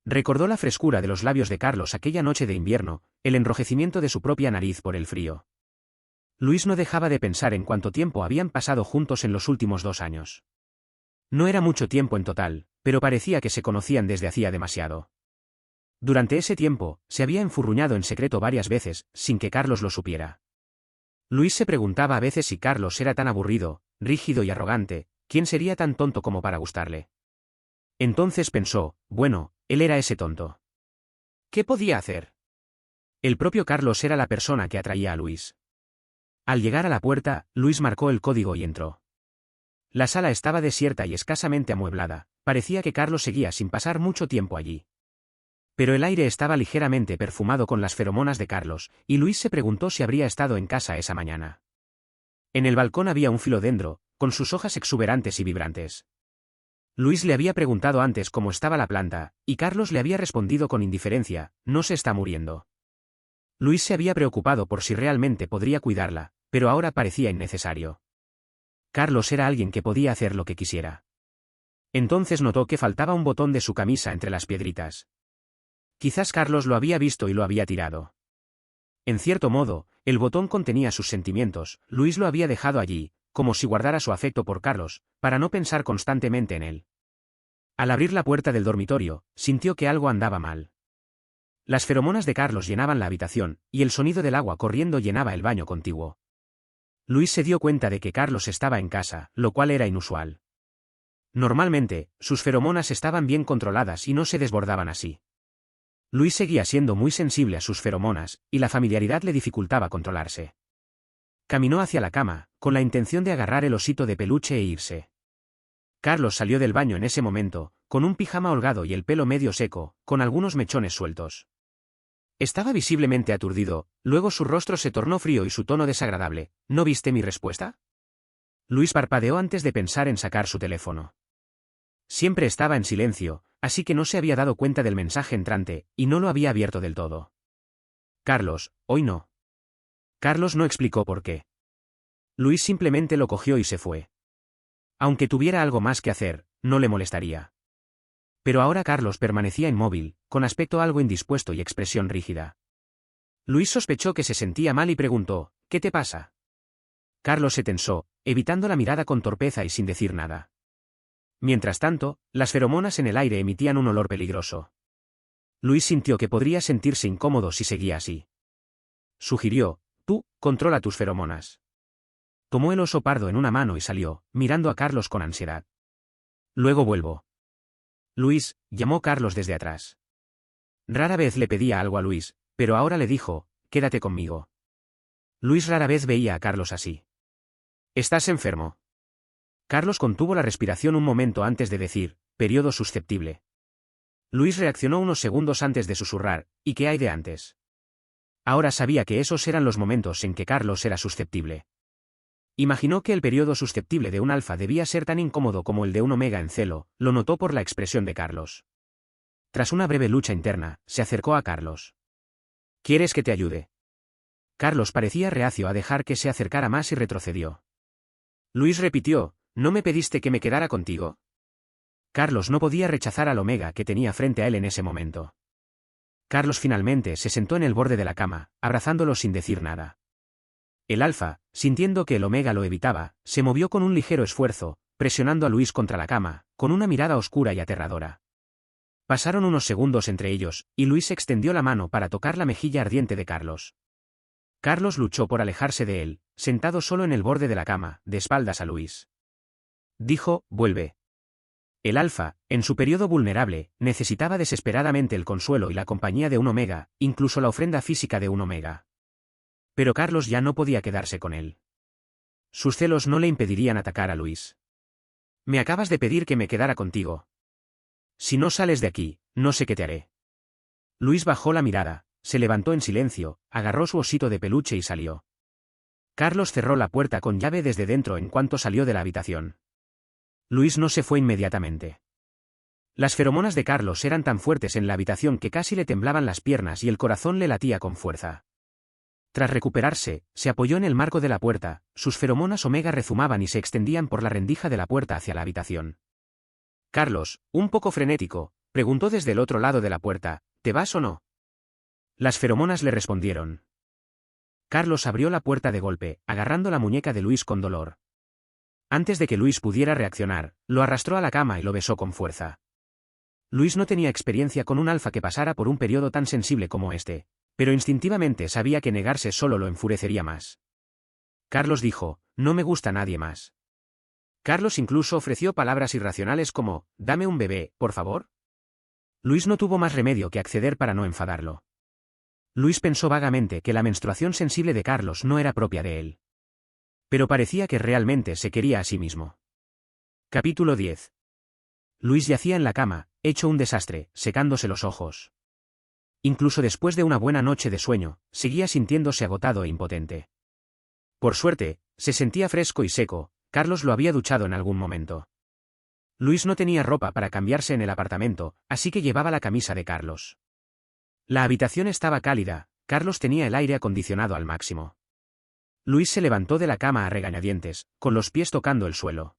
Recordó la frescura de los labios de Carlos aquella noche de invierno, el enrojecimiento de su propia nariz por el frío. Luis no dejaba de pensar en cuánto tiempo habían pasado juntos en los últimos 2 años. No era mucho tiempo en total, pero parecía que se conocían desde hacía demasiado. Durante ese tiempo, se había enfurruñado en secreto varias veces, sin que Carlos lo supiera. Luis se preguntaba a veces si Carlos era tan aburrido, rígido y arrogante, ¿quién sería tan tonto como para gustarle? Entonces pensó, bueno, él era ese tonto. ¿Qué podía hacer? El propio Carlos era la persona que atraía a Luis. Al llegar a la puerta, Luis marcó el código y entró. La sala estaba desierta y escasamente amueblada, parecía que Carlos seguía sin pasar mucho tiempo allí. Pero el aire estaba ligeramente perfumado con las feromonas de Carlos, y Luis se preguntó si habría estado en casa esa mañana. En el balcón había un filodendro, con sus hojas exuberantes y vibrantes. Luis le había preguntado antes cómo estaba la planta, y Carlos le había respondido con indiferencia: no se está muriendo. Luis se había preocupado por si realmente podría cuidarla, pero ahora parecía innecesario. Carlos era alguien que podía hacer lo que quisiera. Entonces notó que faltaba un botón de su camisa entre las piedritas. Quizás Carlos lo había visto y lo había tirado. En cierto modo, el botón contenía sus sentimientos. Luis lo había dejado allí, como si guardara su afecto por Carlos, para no pensar constantemente en él. Al abrir la puerta del dormitorio, sintió que algo andaba mal. Las feromonas de Carlos llenaban la habitación, y el sonido del agua corriendo llenaba el baño contiguo. Luis se dio cuenta de que Carlos estaba en casa, lo cual era inusual. Normalmente, sus feromonas estaban bien controladas y no se desbordaban así. Luis seguía siendo muy sensible a sus feromonas, y la familiaridad le dificultaba controlarse. Caminó hacia la cama, con la intención de agarrar el osito de peluche e irse. Carlos salió del baño en ese momento, con un pijama holgado y el pelo medio seco, con algunos mechones sueltos. Estaba visiblemente aturdido, luego su rostro se tornó frío y su tono desagradable. ¿No viste mi respuesta? Luis parpadeó antes de pensar en sacar su teléfono. Siempre estaba en silencio, así que no se había dado cuenta del mensaje entrante, y no lo había abierto del todo. Carlos, hoy no. Carlos no explicó por qué. Luis simplemente lo cogió y se fue. Aunque tuviera algo más que hacer, no le molestaría. Pero ahora Carlos permanecía inmóvil, con aspecto algo indispuesto y expresión rígida. Luis sospechó que se sentía mal y preguntó: ¿qué te pasa? Carlos se tensó, evitando la mirada con torpeza y sin decir nada. Mientras tanto, las feromonas en el aire emitían un olor peligroso. Luis sintió que podría sentirse incómodo si seguía así. Sugirió: tú, controla tus feromonas. Tomó el oso pardo en una mano y salió, mirando a Carlos con ansiedad. Luego vuelvo. Luis, llamó Carlos desde atrás. Rara vez le pedía algo a Luis, pero ahora le dijo: quédate conmigo. Luis rara vez veía a Carlos así. ¿Estás enfermo? Carlos contuvo la respiración un momento antes de decir: periodo susceptible. Luis reaccionó unos segundos antes de susurrar: ¿y qué hay de antes? Ahora sabía que esos eran los momentos en que Carlos era susceptible. Imaginó que el periodo susceptible de un alfa debía ser tan incómodo como el de un omega en celo, lo notó por la expresión de Carlos. Tras una breve lucha interna, se acercó a Carlos. ¿Quieres que te ayude? Carlos parecía reacio a dejar que se acercara más y retrocedió. Luis repitió: ¿no me pediste que me quedara contigo? Carlos no podía rechazar al omega que tenía frente a él en ese momento. Carlos finalmente se sentó en el borde de la cama, abrazándolo sin decir nada. El alfa, sintiendo que el omega lo evitaba, se movió con un ligero esfuerzo, presionando a Luis contra la cama, con una mirada oscura y aterradora. Pasaron unos segundos entre ellos, y Luis extendió la mano para tocar la mejilla ardiente de Carlos. Carlos luchó por alejarse de él, sentado solo en el borde de la cama, de espaldas a Luis. Dijo: vuelve. El alfa, en su periodo vulnerable, necesitaba desesperadamente el consuelo y la compañía de un omega, incluso la ofrenda física de un omega. Pero Carlos ya no podía quedarse con él. Sus celos no le impedirían atacar a Luis. Me acabas de pedir que me quedara contigo. Si no sales de aquí, no sé qué te haré. Luis bajó la mirada, se levantó en silencio, agarró su osito de peluche y salió. Carlos cerró la puerta con llave desde dentro en cuanto salió de la habitación. Luis no se fue inmediatamente. Las feromonas de Carlos eran tan fuertes en la habitación que casi le temblaban las piernas y el corazón le latía con fuerza. Tras recuperarse, se apoyó en el marco de la puerta, sus feromonas omega rezumaban y se extendían por la rendija de la puerta hacia la habitación. Carlos, un poco frenético, preguntó desde el otro lado de la puerta: ¿te vas o no? Las feromonas le respondieron. Carlos abrió la puerta de golpe, agarrando la muñeca de Luis con dolor. Antes de que Luis pudiera reaccionar, lo arrastró a la cama y lo besó con fuerza. Luis no tenía experiencia con un alfa que pasara por un periodo tan sensible como este, pero instintivamente sabía que negarse solo lo enfurecería más. Carlos dijo: no me gusta nadie más. Carlos incluso ofreció palabras irracionales como: dame un bebé, por favor. Luis no tuvo más remedio que acceder para no enfadarlo. Luis pensó vagamente que la menstruación sensible de Carlos no era propia de él. Pero parecía que realmente se quería a sí mismo. Capítulo 10. Luis yacía en la cama, hecho un desastre, secándose los ojos. Incluso después de una buena noche de sueño, seguía sintiéndose agotado e impotente. Por suerte, se sentía fresco y seco. Carlos lo había duchado en algún momento. Luis no tenía ropa para cambiarse en el apartamento, así que llevaba la camisa de Carlos. La habitación estaba cálida, Carlos tenía el aire acondicionado al máximo. Luis se levantó de la cama a regañadientes, con los pies tocando el suelo.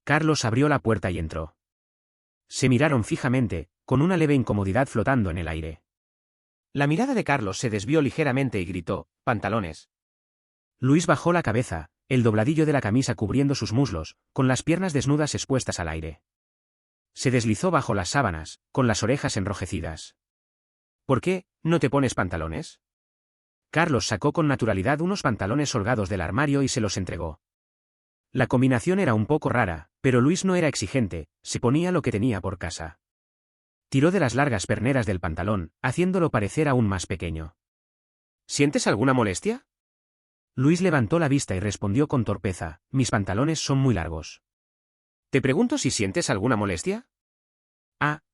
Carlos abrió la puerta y entró. Se miraron fijamente, con una leve incomodidad flotando en el aire. La mirada de Carlos se desvió ligeramente y gritó: «¡Pantalones!». Luis bajó la cabeza, el dobladillo de la camisa cubriendo sus muslos, con las piernas desnudas expuestas al aire. Se deslizó bajo las sábanas, con las orejas enrojecidas. «¿Por qué no te pones pantalones?». Carlos sacó con naturalidad unos pantalones holgados del armario y se los entregó. La combinación era un poco rara, pero Luis no era exigente, se ponía lo que tenía por casa. Tiró de las largas perneras del pantalón, haciéndolo parecer aún más pequeño. «¿Sientes alguna molestia?». Luis levantó la vista y respondió con torpeza: «Mis pantalones son muy largos». «Te pregunto si sientes alguna molestia».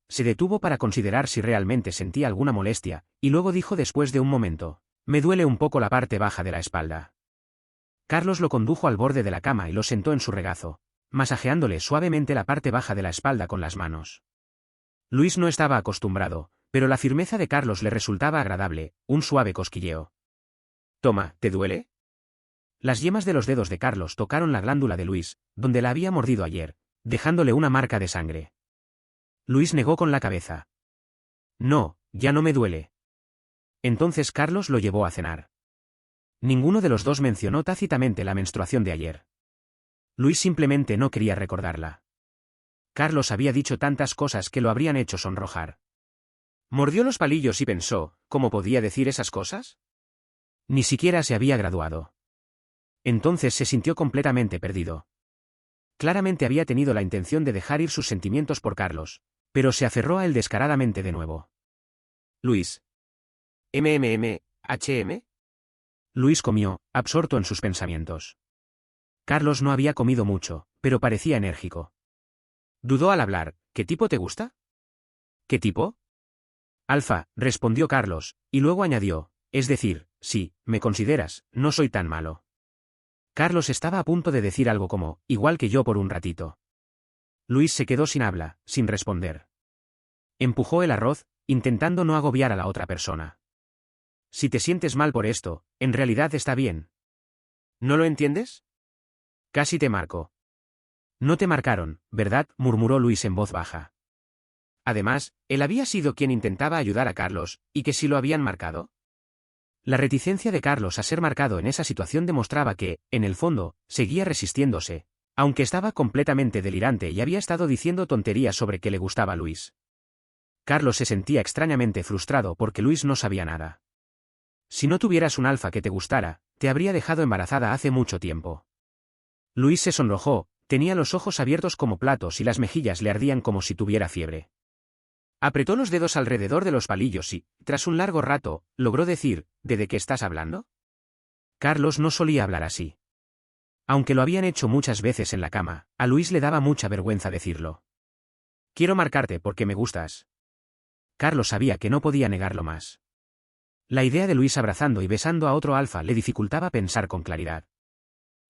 Se detuvo para considerar si realmente sentía alguna molestia, y luego dijo después de un momento: «Me duele un poco la parte baja de la espalda». Carlos lo condujo al borde de la cama y lo sentó en su regazo, masajeándole suavemente la parte baja de la espalda con las manos. Luis no estaba acostumbrado, pero la firmeza de Carlos le resultaba agradable, un suave cosquilleo. «Toma, ¿te duele?». Las yemas de los dedos de Carlos tocaron la glándula de Luis, donde la había mordido ayer, dejándole una marca de sangre. Luis negó con la cabeza. «No, ya no me duele». Entonces Carlos lo llevó a cenar. Ninguno de los dos mencionó tácitamente la menstruación de ayer. Luis simplemente no quería recordarla. Carlos había dicho tantas cosas que lo habrían hecho sonrojar. Mordió los palillos y pensó: ¿cómo podía decir esas cosas? Ni siquiera se había graduado. Entonces se sintió completamente perdido. Claramente había tenido la intención de dejar ir sus sentimientos por Carlos, pero se aferró a él descaradamente de nuevo. «Luis. HM». Luis comió, absorto en sus pensamientos. Carlos no había comido mucho, pero parecía enérgico. Dudó al hablar: «¿Qué tipo te gusta?». «¿Qué tipo?». «Alfa», respondió Carlos, y luego añadió: «Es decir, sí, me consideras, no soy tan malo». Carlos estaba a punto de decir algo como: «igual que yo por un ratito». Luis se quedó sin habla, sin responder. Empujó el arroz, intentando no agobiar a la otra persona. «Si te sientes mal por esto, en realidad está bien. ¿No lo entiendes? Casi te marco». «No te marcaron, ¿verdad?», murmuró Luis en voz baja. Además, él había sido quien intentaba ayudar a Carlos, ¿y que si lo habían marcado? La reticencia de Carlos a ser marcado en esa situación demostraba que, en el fondo, seguía resistiéndose, aunque estaba completamente delirante y había estado diciendo tonterías sobre que le gustaba a Luis. Carlos se sentía extrañamente frustrado porque Luis no sabía nada. «Si no tuvieras un alfa que te gustara, te habría dejado embarazada hace mucho tiempo». Luis se sonrojó, tenía los ojos abiertos como platos y las mejillas le ardían como si tuviera fiebre. Apretó los dedos alrededor de los palillos y, tras un largo rato, logró decir: «¿De qué estás hablando?». Carlos no solía hablar así. Aunque lo habían hecho muchas veces en la cama, a Luis le daba mucha vergüenza decirlo. «Quiero marcarte porque me gustas». Carlos sabía que no podía negarlo más. La idea de Luis abrazando y besando a otro alfa le dificultaba pensar con claridad.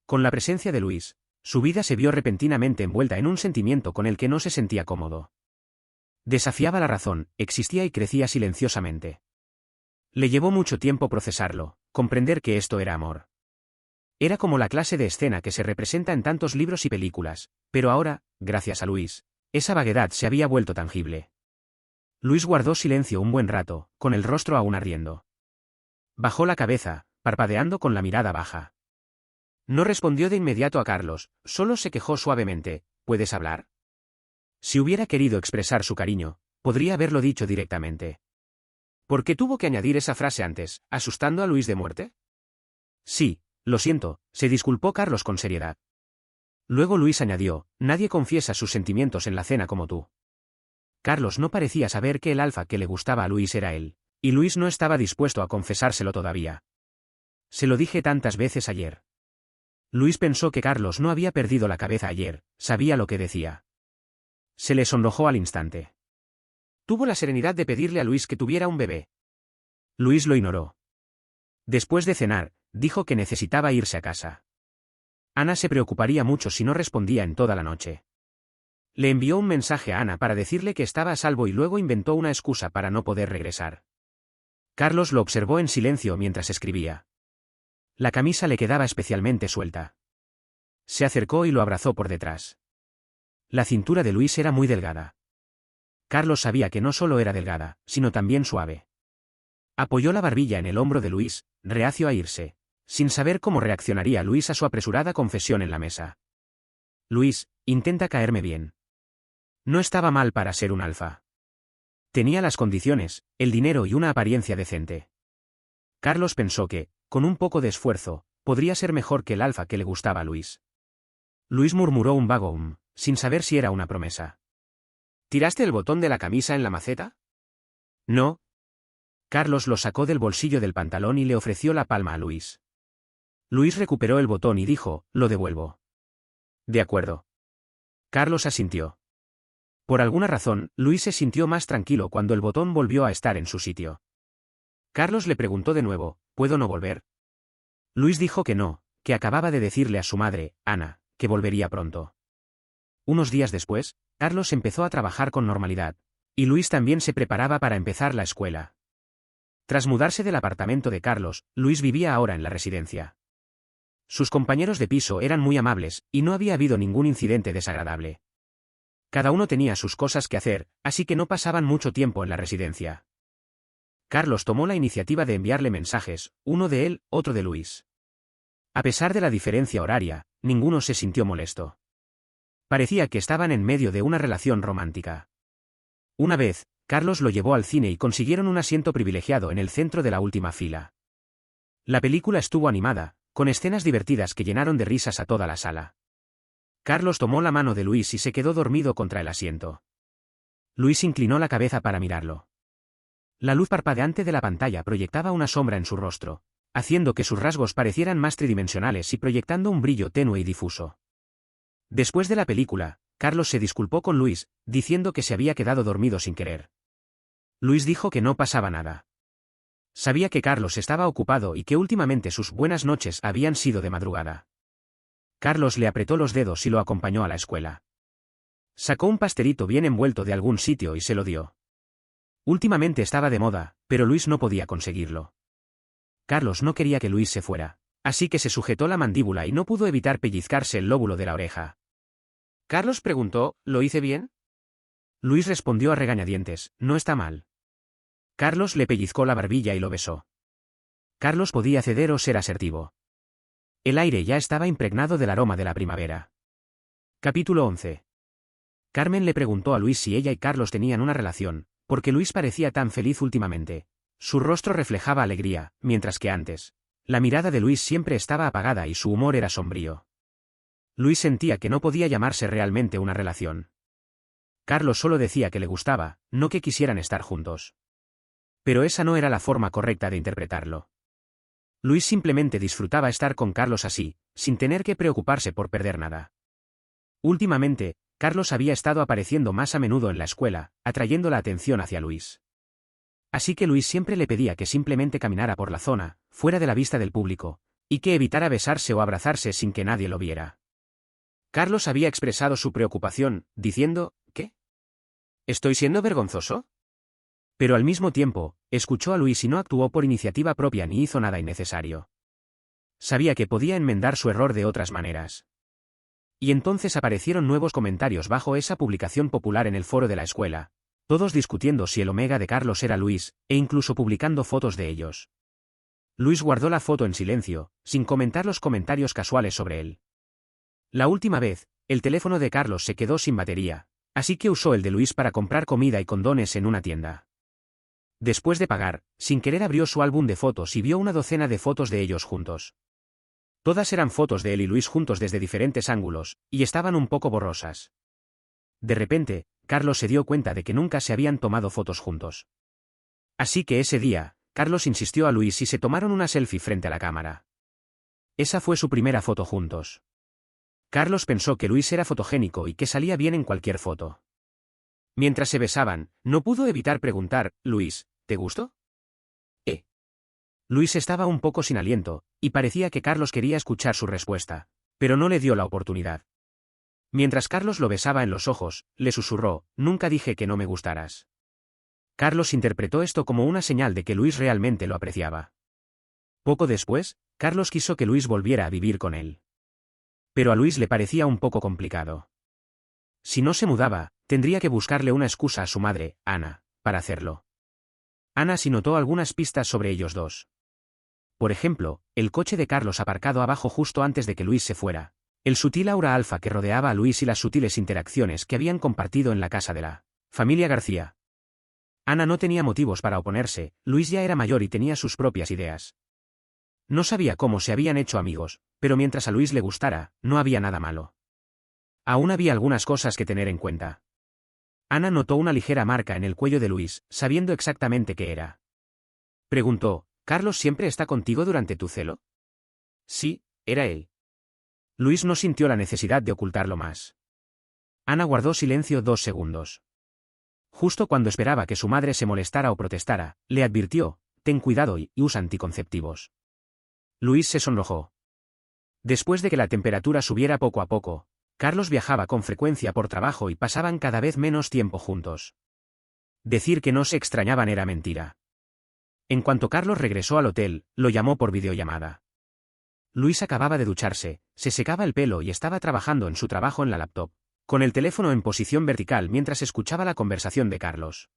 Con la presencia de Luis, su vida se vio repentinamente envuelta en un sentimiento con el que no se sentía cómodo. Desafiaba la razón, existía y crecía silenciosamente. Le llevó mucho tiempo procesarlo, comprender que esto era amor. Era como la clase de escena que se representa en tantos libros y películas, pero ahora, gracias a Luis, esa vaguedad se había vuelto tangible. Luis guardó silencio un buen rato, con el rostro aún ardiendo. Bajó la cabeza, parpadeando con la mirada baja. No respondió de inmediato a Carlos, solo se quejó suavemente: «¿Puedes hablar?». Si hubiera querido expresar su cariño, podría haberlo dicho directamente. ¿Por qué tuvo que añadir esa frase antes, asustando a Luis de muerte? «Sí, lo siento», se disculpó Carlos con seriedad. Luego Luis añadió: «Nadie confiesa sus sentimientos en la cena como tú». Carlos no parecía saber que el alfa que le gustaba a Luis era él, y Luis no estaba dispuesto a confesárselo todavía. «Se lo dije tantas veces ayer». Luis pensó que Carlos no había perdido la cabeza ayer, sabía lo que decía. Se le sonrojó al instante. Tuvo la serenidad de pedirle a Luis que tuviera un bebé. Luis lo ignoró. Después de cenar, dijo que necesitaba irse a casa. Ana se preocuparía mucho si no respondía en toda la noche. Le envió un mensaje a Ana para decirle que estaba a salvo y luego inventó una excusa para no poder regresar. Carlos lo observó en silencio mientras escribía. La camisa le quedaba especialmente suelta. Se acercó y lo abrazó por detrás. La cintura de Luis era muy delgada. Carlos sabía que no solo era delgada, sino también suave. Apoyó la barbilla en el hombro de Luis, reacio a irse, sin saber cómo reaccionaría Luis a su apresurada confesión en la mesa. Luis, intenta caerme bien. No estaba mal para ser un alfa. Tenía las condiciones, el dinero y una apariencia decente. Carlos pensó que, con un poco de esfuerzo, podría ser mejor que el alfa que le gustaba a Luis. Luis murmuró un vago sin saber si era una promesa. ¿Tiraste el botón de la camisa en la maceta? No. Carlos lo sacó del bolsillo del pantalón y le ofreció la palma a Luis. Luis recuperó el botón y dijo, lo devuelvo. De acuerdo. Carlos asintió. Por alguna razón, Luis se sintió más tranquilo cuando el botón volvió a estar en su sitio. Carlos le preguntó de nuevo, ¿puedo no volver? Luis dijo que no, que acababa de decirle a su madre, Ana, que volvería pronto. Unos días después, Carlos empezó a trabajar con normalidad, y Luis también se preparaba para empezar la escuela. Tras mudarse del apartamento de Carlos, Luis vivía ahora en la residencia. Sus compañeros de piso eran muy amables, y no había habido ningún incidente desagradable. Cada uno tenía sus cosas que hacer, así que no pasaban mucho tiempo en la residencia. Carlos tomó la iniciativa de enviarle mensajes, uno de él, otro de Luis. A pesar de la diferencia horaria, ninguno se sintió molesto. Parecía que estaban en medio de una relación romántica. Una vez, Carlos lo llevó al cine y consiguieron un asiento privilegiado en el centro de la última fila. La película estuvo animada, con escenas divertidas que llenaron de risas a toda la sala. Carlos tomó la mano de Luis y se quedó dormido contra el asiento. Luis inclinó la cabeza para mirarlo. La luz parpadeante de la pantalla proyectaba una sombra en su rostro, haciendo que sus rasgos parecieran más tridimensionales y proyectando un brillo tenue y difuso. Después de la película, Carlos se disculpó con Luis, diciendo que se había quedado dormido sin querer. Luis dijo que no pasaba nada. Sabía que Carlos estaba ocupado y que últimamente sus buenas noches habían sido de madrugada. Carlos le apretó los dedos y lo acompañó a la escuela. Sacó un pastelito bien envuelto de algún sitio y se lo dio. Últimamente estaba de moda, pero Luis no podía conseguirlo. Carlos no quería que Luis se fuera, así que se sujetó la mandíbula y no pudo evitar pellizcarse el lóbulo de la oreja. Carlos preguntó, ¿lo hice bien? Luis respondió a regañadientes, no está mal. Carlos le pellizcó la barbilla y lo besó. Carlos podía ceder o ser asertivo. El aire ya estaba impregnado del aroma de la primavera. Capítulo 11. Carmen le preguntó a Luis si ella y Carlos tenían una relación, porque Luis parecía tan feliz últimamente. Su rostro reflejaba alegría, mientras que antes, la mirada de Luis siempre estaba apagada y su humor era sombrío. Luis sentía que no podía llamarse realmente una relación. Carlos solo decía que le gustaba, no que quisieran estar juntos. Pero esa no era la forma correcta de interpretarlo. Luis simplemente disfrutaba estar con Carlos así, sin tener que preocuparse por perder nada. Últimamente, Carlos había estado apareciendo más a menudo en la escuela, atrayendo la atención hacia Luis. Así que Luis siempre le pedía que simplemente caminara por la zona, fuera de la vista del público, y que evitara besarse o abrazarse sin que nadie lo viera. Carlos había expresado su preocupación, diciendo, ¿qué? ¿Estoy siendo vergonzoso? Pero al mismo tiempo, escuchó a Luis y no actuó por iniciativa propia ni hizo nada innecesario. Sabía que podía enmendar su error de otras maneras. Y entonces aparecieron nuevos comentarios bajo esa publicación popular en el foro de la escuela, todos discutiendo si el omega de Carlos era Luis, e incluso publicando fotos de ellos. Luis guardó la foto en silencio, sin comentar los comentarios casuales sobre él. La última vez, el teléfono de Carlos se quedó sin batería, así que usó el de Luis para comprar comida y condones en una tienda. Después de pagar, sin querer abrió su álbum de fotos y vio una docena de fotos de ellos juntos. Todas eran fotos de él y Luis juntos desde diferentes ángulos, y estaban un poco borrosas. De repente, Carlos se dio cuenta de que nunca se habían tomado fotos juntos. Así que ese día, Carlos insistió a Luis y se tomaron una selfie frente a la cámara. Esa fue su primera foto juntos. Carlos pensó que Luis era fotogénico y que salía bien en cualquier foto. Mientras se besaban, no pudo evitar preguntar, Luis, ¿te gustó? Luis estaba un poco sin aliento, y parecía que Carlos quería escuchar su respuesta, pero no le dio la oportunidad. Mientras Carlos lo besaba en los ojos, le susurró, nunca dije que no me gustaras. Carlos interpretó esto como una señal de que Luis realmente lo apreciaba. Poco después, Carlos quiso que Luis volviera a vivir con él. Pero a Luis le parecía un poco complicado. Si no se mudaba, tendría que buscarle una excusa a su madre, Ana, para hacerlo. Ana sí notó algunas pistas sobre ellos dos. Por ejemplo, el coche de Carlos aparcado abajo justo antes de que Luis se fuera, el sutil aura alfa que rodeaba a Luis y las sutiles interacciones que habían compartido en la casa de la familia García. Ana no tenía motivos para oponerse, Luis ya era mayor y tenía sus propias ideas. No sabía cómo se habían hecho amigos, pero mientras a Luis le gustara, no había nada malo. Aún había algunas cosas que tener en cuenta. Ana notó una ligera marca en el cuello de Luis, sabiendo exactamente qué era. Preguntó, ¿Carlos siempre está contigo durante tu celo? Sí, era él. Luis no sintió la necesidad de ocultarlo más. Ana guardó silencio 2 segundos. Justo cuando esperaba que su madre se molestara o protestara, le advirtió, ten cuidado y usa anticonceptivos. Luis se sonrojó. Después de que la temperatura subiera poco a poco, Carlos viajaba con frecuencia por trabajo y pasaban cada vez menos tiempo juntos. Decir que no se extrañaban era mentira. En cuanto Carlos regresó al hotel, lo llamó por videollamada. Luis acababa de ducharse, se secaba el pelo y estaba trabajando en su trabajo en la laptop, con el teléfono en posición vertical mientras escuchaba la conversación de Carlos.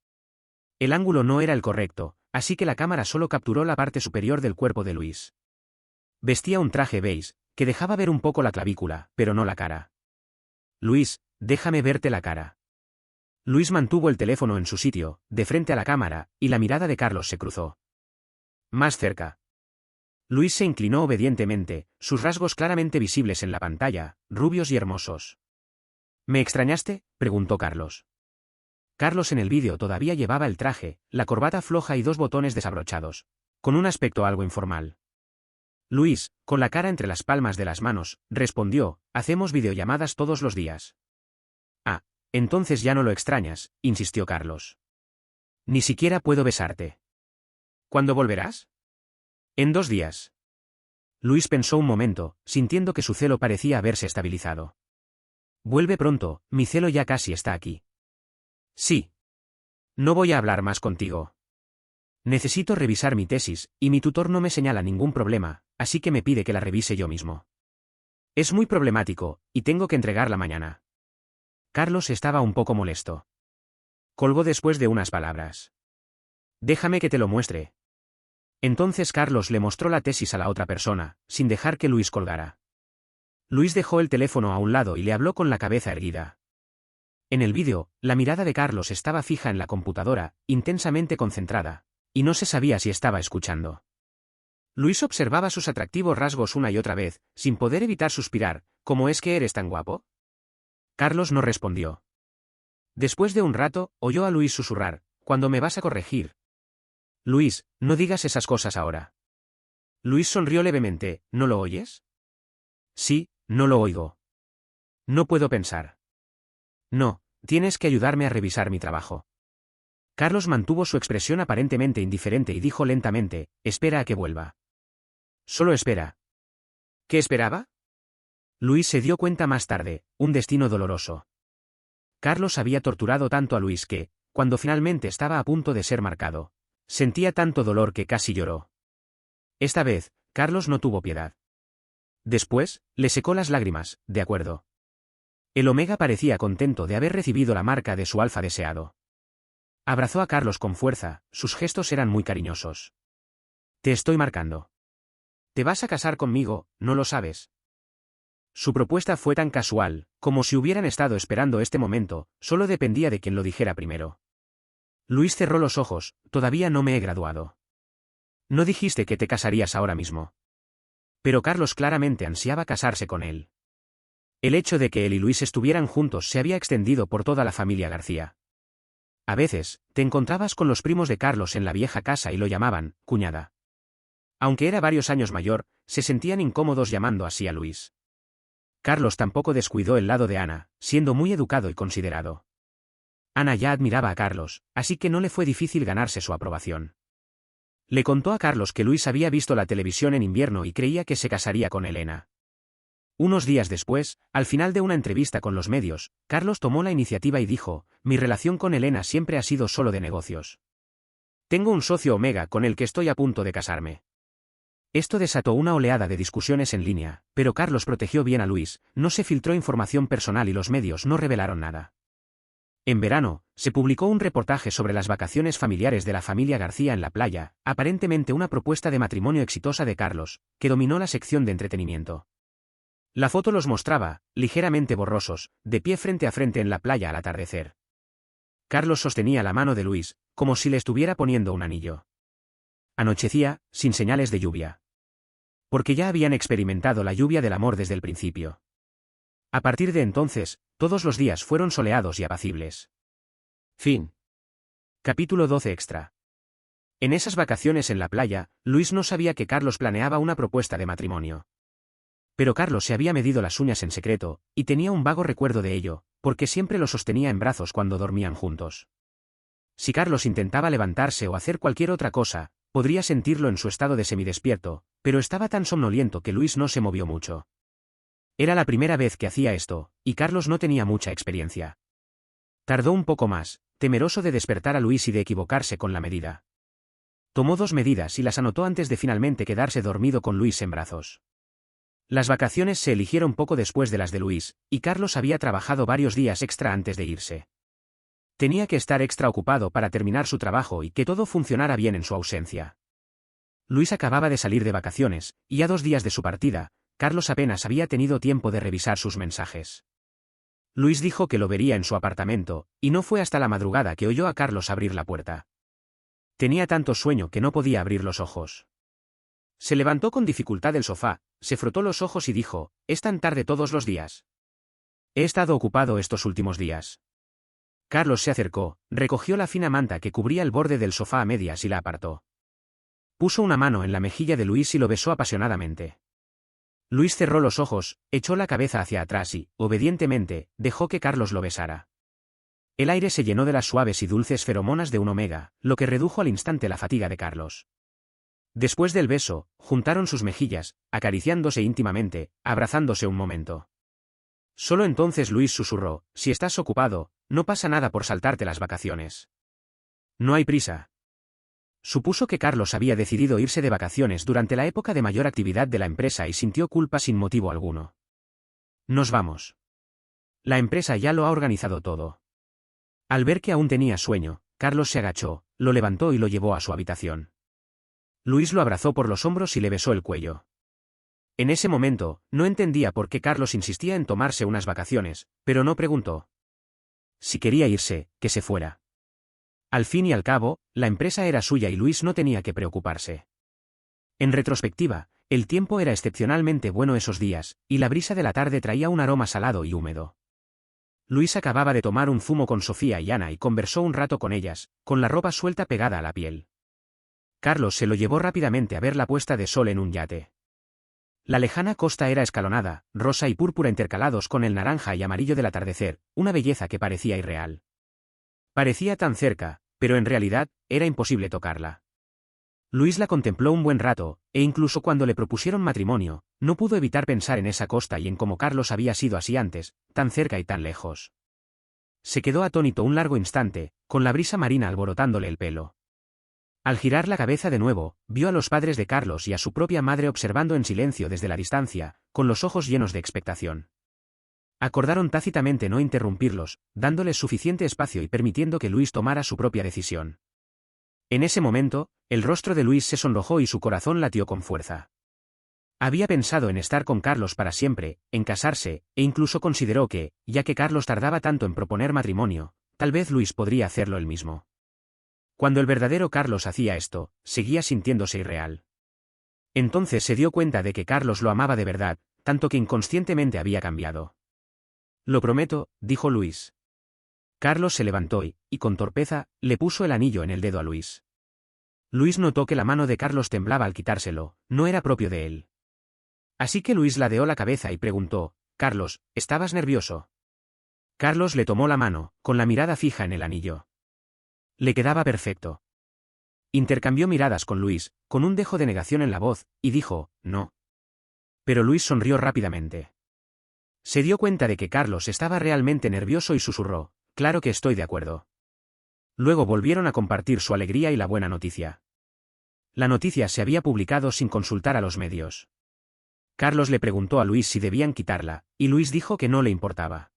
El ángulo no era el correcto, así que la cámara solo capturó la parte superior del cuerpo de Luis. Vestía un traje beige, que dejaba ver un poco la clavícula, pero no la cara. Luis, déjame verte la cara. Luis mantuvo el teléfono en su sitio, de frente a la cámara, y la mirada de Carlos se cruzó. Más cerca. Luis se inclinó obedientemente, sus rasgos claramente visibles en la pantalla, rubios y hermosos. ¿Me extrañaste?, preguntó Carlos. Carlos en el vídeo todavía llevaba el traje, la corbata floja y 2 botones desabrochados, con un aspecto algo informal. Luis, con la cara entre las palmas de las manos, respondió, hacemos videollamadas todos los días. Ah, entonces ya no lo extrañas, insistió Carlos. Ni siquiera puedo besarte. ¿Cuándo volverás? En 2 días. Luis pensó un momento, sintiendo que su celo parecía haberse estabilizado. Vuelve pronto, mi celo ya casi está aquí. Sí. No voy a hablar más contigo. Necesito revisar mi tesis, y mi tutor no me señala ningún problema, así que me pide que la revise yo mismo. Es muy problemático, y tengo que entregarla mañana. Carlos estaba un poco molesto. Colgó después de unas palabras. Déjame que te lo muestre. Entonces Carlos le mostró la tesis a la otra persona, sin dejar que Luis colgara. Luis dejó el teléfono a un lado y le habló con la cabeza erguida. En el vídeo, la mirada de Carlos estaba fija en la computadora, intensamente concentrada, y no se sabía si estaba escuchando. Luis observaba sus atractivos rasgos una y otra vez, sin poder evitar suspirar, ¿cómo es que eres tan guapo? Carlos no respondió. Después de un rato, oyó a Luis susurrar, ¿cuándo me vas a corregir? Luis, no digas esas cosas ahora. Luis sonrió levemente, ¿no lo oyes? Sí, no lo oigo. No puedo pensar. No, tienes que ayudarme a revisar mi trabajo. Carlos mantuvo su expresión aparentemente indiferente y dijo lentamente, espera a que vuelva. Solo espera. ¿Qué esperaba? Luis se dio cuenta más tarde, un destino doloroso. Carlos había torturado tanto a Luis que, cuando finalmente estaba a punto de ser marcado, sentía tanto dolor que casi lloró. Esta vez, Carlos no tuvo piedad. Después, le secó las lágrimas, de acuerdo. El Omega parecía contento de haber recibido la marca de su alfa deseado. Abrazó a Carlos con fuerza, sus gestos eran muy cariñosos. Te estoy marcando. ¿Te vas a casar conmigo, no lo sabes? Su propuesta fue tan casual, como si hubieran estado esperando este momento, solo dependía de quien lo dijera primero. Luis cerró los ojos, todavía no me he graduado. No dijiste que te casarías ahora mismo. Pero Carlos claramente ansiaba casarse con él. El hecho de que él y Luis estuvieran juntos se había extendido por toda la familia García. A veces, te encontrabas con los primos de Carlos en la vieja casa y lo llamaban, cuñada. Aunque era varios años mayor, se sentían incómodos llamando así a Luis. Carlos tampoco descuidó el lado de Ana, siendo muy educado y considerado. Ana ya admiraba a Carlos, así que no le fue difícil ganarse su aprobación. Le contó a Carlos que Luis había visto la televisión en invierno y creía que se casaría con Elena. Unos días después, al final de una entrevista con los medios, Carlos tomó la iniciativa y dijo: mi relación con Elena siempre ha sido solo de negocios. Tengo un socio Omega con el que estoy a punto de casarme. Esto desató una oleada de discusiones en línea, pero Carlos protegió bien a Luis, no se filtró información personal y los medios no revelaron nada. En verano, se publicó un reportaje sobre las vacaciones familiares de la familia García en la playa, aparentemente una propuesta de matrimonio exitosa de Carlos, que dominó la sección de entretenimiento. La foto los mostraba, ligeramente borrosos, de pie frente a frente en la playa al atardecer. Carlos sostenía la mano de Luis, como si le estuviera poniendo un anillo. Anochecía, sin señales de lluvia. Porque ya habían experimentado la lluvia del amor desde el principio. A partir de entonces, todos los días fueron soleados y apacibles. Fin. Capítulo 12 extra. En esas vacaciones en la playa, Luis no sabía que Carlos planeaba una propuesta de matrimonio. Pero Carlos se había medido las uñas en secreto, y tenía un vago recuerdo de ello, porque siempre lo sostenía en brazos cuando dormían juntos. Si Carlos intentaba levantarse o hacer cualquier otra cosa, podría sentirlo en su estado de semidespierto, pero estaba tan somnoliento que Luis no se movió mucho. Era la primera vez que hacía esto, y Carlos no tenía mucha experiencia. Tardó un poco más, temeroso de despertar a Luis y de equivocarse con la medida. Tomó 2 medidas y las anotó antes de finalmente quedarse dormido con Luis en brazos. Las vacaciones se eligieron poco después de las de Luis, y Carlos había trabajado varios días extra antes de irse. Tenía que estar extra ocupado para terminar su trabajo y que todo funcionara bien en su ausencia. Luis acababa de salir de vacaciones, y a 2 días de su partida, Carlos apenas había tenido tiempo de revisar sus mensajes. Luis dijo que lo vería en su apartamento, y no fue hasta la madrugada que oyó a Carlos abrir la puerta. Tenía tanto sueño que no podía abrir los ojos. Se levantó con dificultad del sofá, se frotó los ojos y dijo: ¿es tan tarde todos los días? He estado ocupado estos últimos días. Carlos se acercó, recogió la fina manta que cubría el borde del sofá a medias y la apartó. Puso una mano en la mejilla de Luis y lo besó apasionadamente. Luis cerró los ojos, echó la cabeza hacia atrás y, obedientemente, dejó que Carlos lo besara. El aire se llenó de las suaves y dulces feromonas de un Omega, lo que redujo al instante la fatiga de Carlos. Después del beso, juntaron sus mejillas, acariciándose íntimamente, abrazándose un momento. Solo entonces Luis susurró: si estás ocupado, no pasa nada por saltarte las vacaciones. No hay prisa. Supuso que Carlos había decidido irse de vacaciones durante la época de mayor actividad de la empresa y sintió culpa sin motivo alguno. Nos vamos. La empresa ya lo ha organizado todo. Al ver que aún tenía sueño, Carlos se agachó, lo levantó y lo llevó a su habitación. Luis lo abrazó por los hombros y le besó el cuello. En ese momento, no entendía por qué Carlos insistía en tomarse unas vacaciones, pero no preguntó. Si quería irse, que se fuera. Al fin y al cabo, la empresa era suya y Luis no tenía que preocuparse. En retrospectiva, el tiempo era excepcionalmente bueno esos días, y la brisa de la tarde traía un aroma salado y húmedo. Luis acababa de tomar un zumo con Sofía y Ana y conversó un rato con ellas, con la ropa suelta pegada a la piel. Carlos se lo llevó rápidamente a ver la puesta de sol en un yate. La lejana costa era escalonada, rosa y púrpura intercalados con el naranja y amarillo del atardecer, una belleza que parecía irreal. Parecía tan cerca, pero en realidad, era imposible tocarla. Luis la contempló un buen rato, e incluso cuando le propusieron matrimonio, no pudo evitar pensar en esa costa y en cómo Carlos había sido así antes, tan cerca y tan lejos. Se quedó atónito un largo instante, con la brisa marina alborotándole el pelo. Al girar la cabeza de nuevo, vio a los padres de Carlos y a su propia madre observando en silencio desde la distancia, con los ojos llenos de expectación. Acordaron tácitamente no interrumpirlos, dándoles suficiente espacio y permitiendo que Luis tomara su propia decisión. En ese momento, el rostro de Luis se sonrojó y su corazón latió con fuerza. Había pensado en estar con Carlos para siempre, en casarse, e incluso consideró que, ya que Carlos tardaba tanto en proponer matrimonio, tal vez Luis podría hacerlo él mismo. Cuando el verdadero Carlos hacía esto, seguía sintiéndose irreal. Entonces se dio cuenta de que Carlos lo amaba de verdad, tanto que inconscientemente había cambiado. Lo prometo, dijo Luis. Carlos se levantó y, con torpeza, le puso el anillo en el dedo a Luis. Luis notó que la mano de Carlos temblaba al quitárselo, no era propio de él. Así que Luis ladeó la cabeza y preguntó: Carlos, ¿estabas nervioso? Carlos le tomó la mano, con la mirada fija en el anillo. Le quedaba perfecto. Intercambió miradas con Luis, con un dejo de negación en la voz, y dijo, no. Pero Luis sonrió rápidamente. Se dio cuenta de que Carlos estaba realmente nervioso y susurró, claro que estoy de acuerdo. Luego volvieron a compartir su alegría y la buena noticia. La noticia se había publicado sin consultar a los medios. Carlos le preguntó a Luis si debían quitarla, y Luis dijo que no le importaba.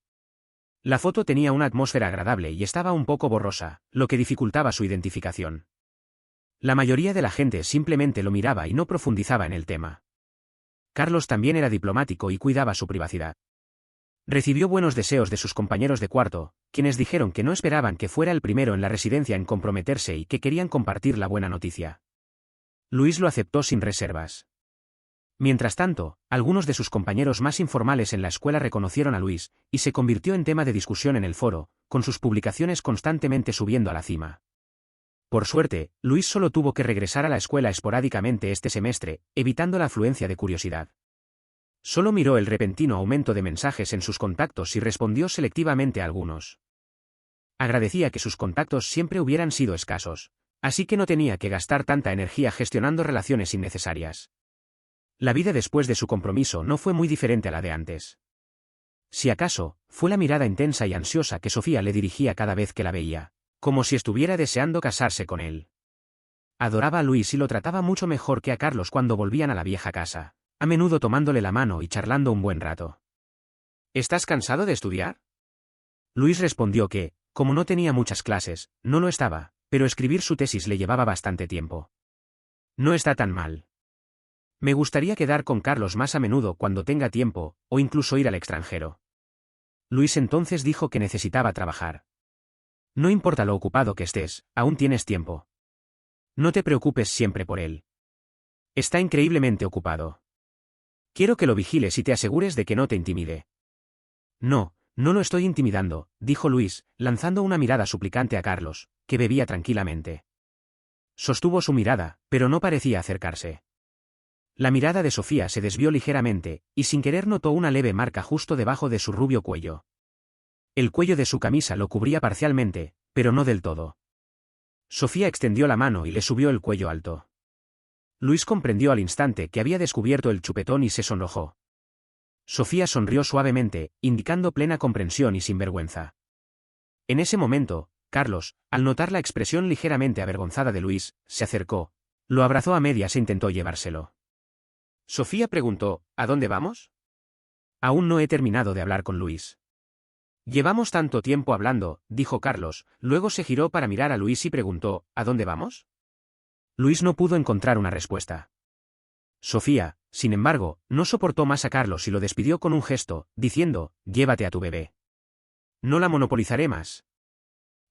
La foto tenía una atmósfera agradable y estaba un poco borrosa, lo que dificultaba su identificación. La mayoría de la gente simplemente lo miraba y no profundizaba en el tema. Carlos también era diplomático y cuidaba su privacidad. Recibió buenos deseos de sus compañeros de cuarto, quienes dijeron que no esperaban que fuera el primero en la residencia en comprometerse y que querían compartir la buena noticia. Luis lo aceptó sin reservas. Mientras tanto, algunos de sus compañeros más informales en la escuela reconocieron a Luis, y se convirtió en tema de discusión en el foro, con sus publicaciones constantemente subiendo a la cima. Por suerte, Luis solo tuvo que regresar a la escuela esporádicamente este semestre, evitando la afluencia de curiosidad. Solo miró el repentino aumento de mensajes en sus contactos y respondió selectivamente a algunos. Agradecía que sus contactos siempre hubieran sido escasos, así que no tenía que gastar tanta energía gestionando relaciones innecesarias. La vida después de su compromiso no fue muy diferente a la de antes. Si acaso, fue la mirada intensa y ansiosa que Sofía le dirigía cada vez que la veía, como si estuviera deseando casarse con él. Adoraba a Luis y lo trataba mucho mejor que a Carlos cuando volvían a la vieja casa, a menudo tomándole la mano y charlando un buen rato. ¿Estás cansado de estudiar? Luis respondió que, como no tenía muchas clases, no lo estaba, pero escribir su tesis le llevaba bastante tiempo. No está tan mal. Me gustaría quedar con Carlos más a menudo cuando tenga tiempo, o incluso ir al extranjero. Luis entonces dijo que necesitaba trabajar. No importa lo ocupado que estés, aún tienes tiempo. No te preocupes siempre por él. Está increíblemente ocupado. Quiero que lo vigiles y te asegures de que no te intimide. No, no lo estoy intimidando, dijo Luis, lanzando una mirada suplicante a Carlos, que bebía tranquilamente. Sostuvo su mirada, pero no parecía acercarse. La mirada de Sofía se desvió ligeramente, y sin querer notó una leve marca justo debajo de su rubio cuello. El cuello de su camisa lo cubría parcialmente, pero no del todo. Sofía extendió la mano y le subió el cuello alto. Luis comprendió al instante que había descubierto el chupetón y se sonrojó. Sofía sonrió suavemente, indicando plena comprensión y sin vergüenza. En ese momento, Carlos, al notar la expresión ligeramente avergonzada de Luis, se acercó, lo abrazó a medias e intentó llevárselo. Sofía preguntó, ¿a dónde vamos? Aún no he terminado de hablar con Luis. Llevamos tanto tiempo hablando, dijo Carlos, luego se giró para mirar a Luis y preguntó, ¿a dónde vamos? Luis no pudo encontrar una respuesta. Sofía, sin embargo, no soportó más a Carlos y lo despidió con un gesto, diciendo, llévate a tu bebé. No la monopolizaré más.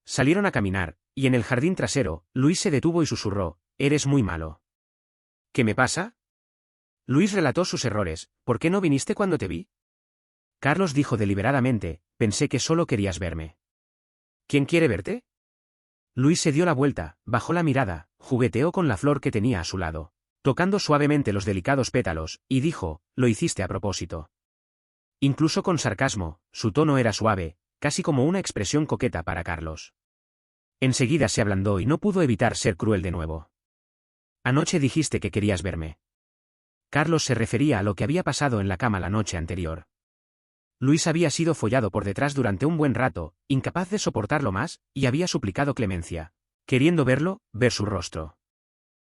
Salieron a caminar, y en el jardín trasero, Luis se detuvo y susurró, eres muy malo. ¿Qué me pasa? Luis relató sus errores, ¿por qué no viniste cuando te vi? Carlos dijo deliberadamente, pensé que solo querías verme. ¿Quién quiere verte? Luis se dio la vuelta, bajó la mirada, jugueteó con la flor que tenía a su lado, tocando suavemente los delicados pétalos, y dijo, lo hiciste a propósito. Incluso con sarcasmo, su tono era suave, casi como una expresión coqueta para Carlos. Enseguida se ablandó y no pudo evitar ser cruel de nuevo. Anoche dijiste que querías verme. Carlos se refería a lo que había pasado en la cama la noche anterior. Luis había sido follado por detrás durante un buen rato, incapaz de soportarlo más, y había suplicado clemencia, queriendo verlo, ver su rostro.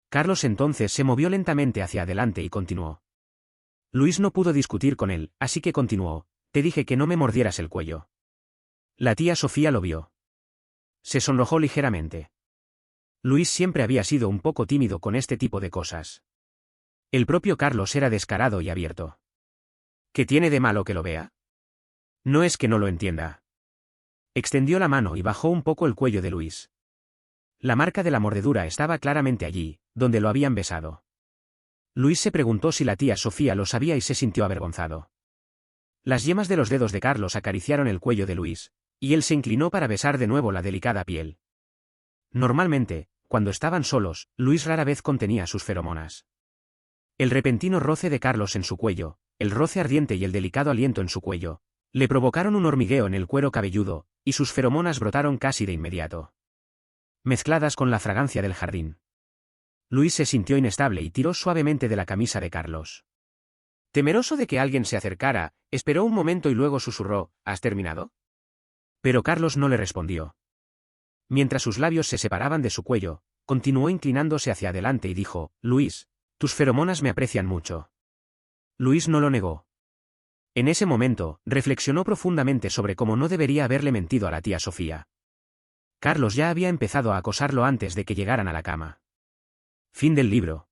Carlos entonces se movió lentamente hacia adelante y continuó. Luis no pudo discutir con él, así que continuó, te dije que no me mordieras el cuello. La tía Sofía lo vio. Se sonrojó ligeramente. Luis siempre había sido un poco tímido con este tipo de cosas. El propio Carlos era descarado y abierto. ¿Qué tiene de malo que lo vea? No es que no lo entienda. Extendió la mano y bajó un poco el cuello de Luis. La marca de la mordedura estaba claramente allí, donde lo habían besado. Luis se preguntó si la tía Sofía lo sabía y se sintió avergonzado. Las yemas de los dedos de Carlos acariciaron el cuello de Luis, y él se inclinó para besar de nuevo la delicada piel. Normalmente, cuando estaban solos, Luis rara vez contenía sus feromonas. El repentino roce de Carlos en su cuello, el roce ardiente y el delicado aliento en su cuello, Le provocaron un hormigueo en el cuero cabelludo, y sus feromonas brotaron casi de inmediato, mezcladas con la fragancia del jardín. Luis se sintió inestable y tiró suavemente de la camisa de Carlos. Temeroso de que alguien se acercara, esperó un momento y luego susurró, ¿has terminado? Pero Carlos no le respondió. Mientras sus labios se separaban de su cuello, continuó inclinándose hacia adelante y dijo, Luis, tus feromonas me aprecian mucho. Luis no lo negó. En ese momento, reflexionó profundamente sobre cómo no debería haberle mentido a la tía Sofía. Carlos ya había empezado a acosarlo antes de que llegaran a la cama. Fin del libro.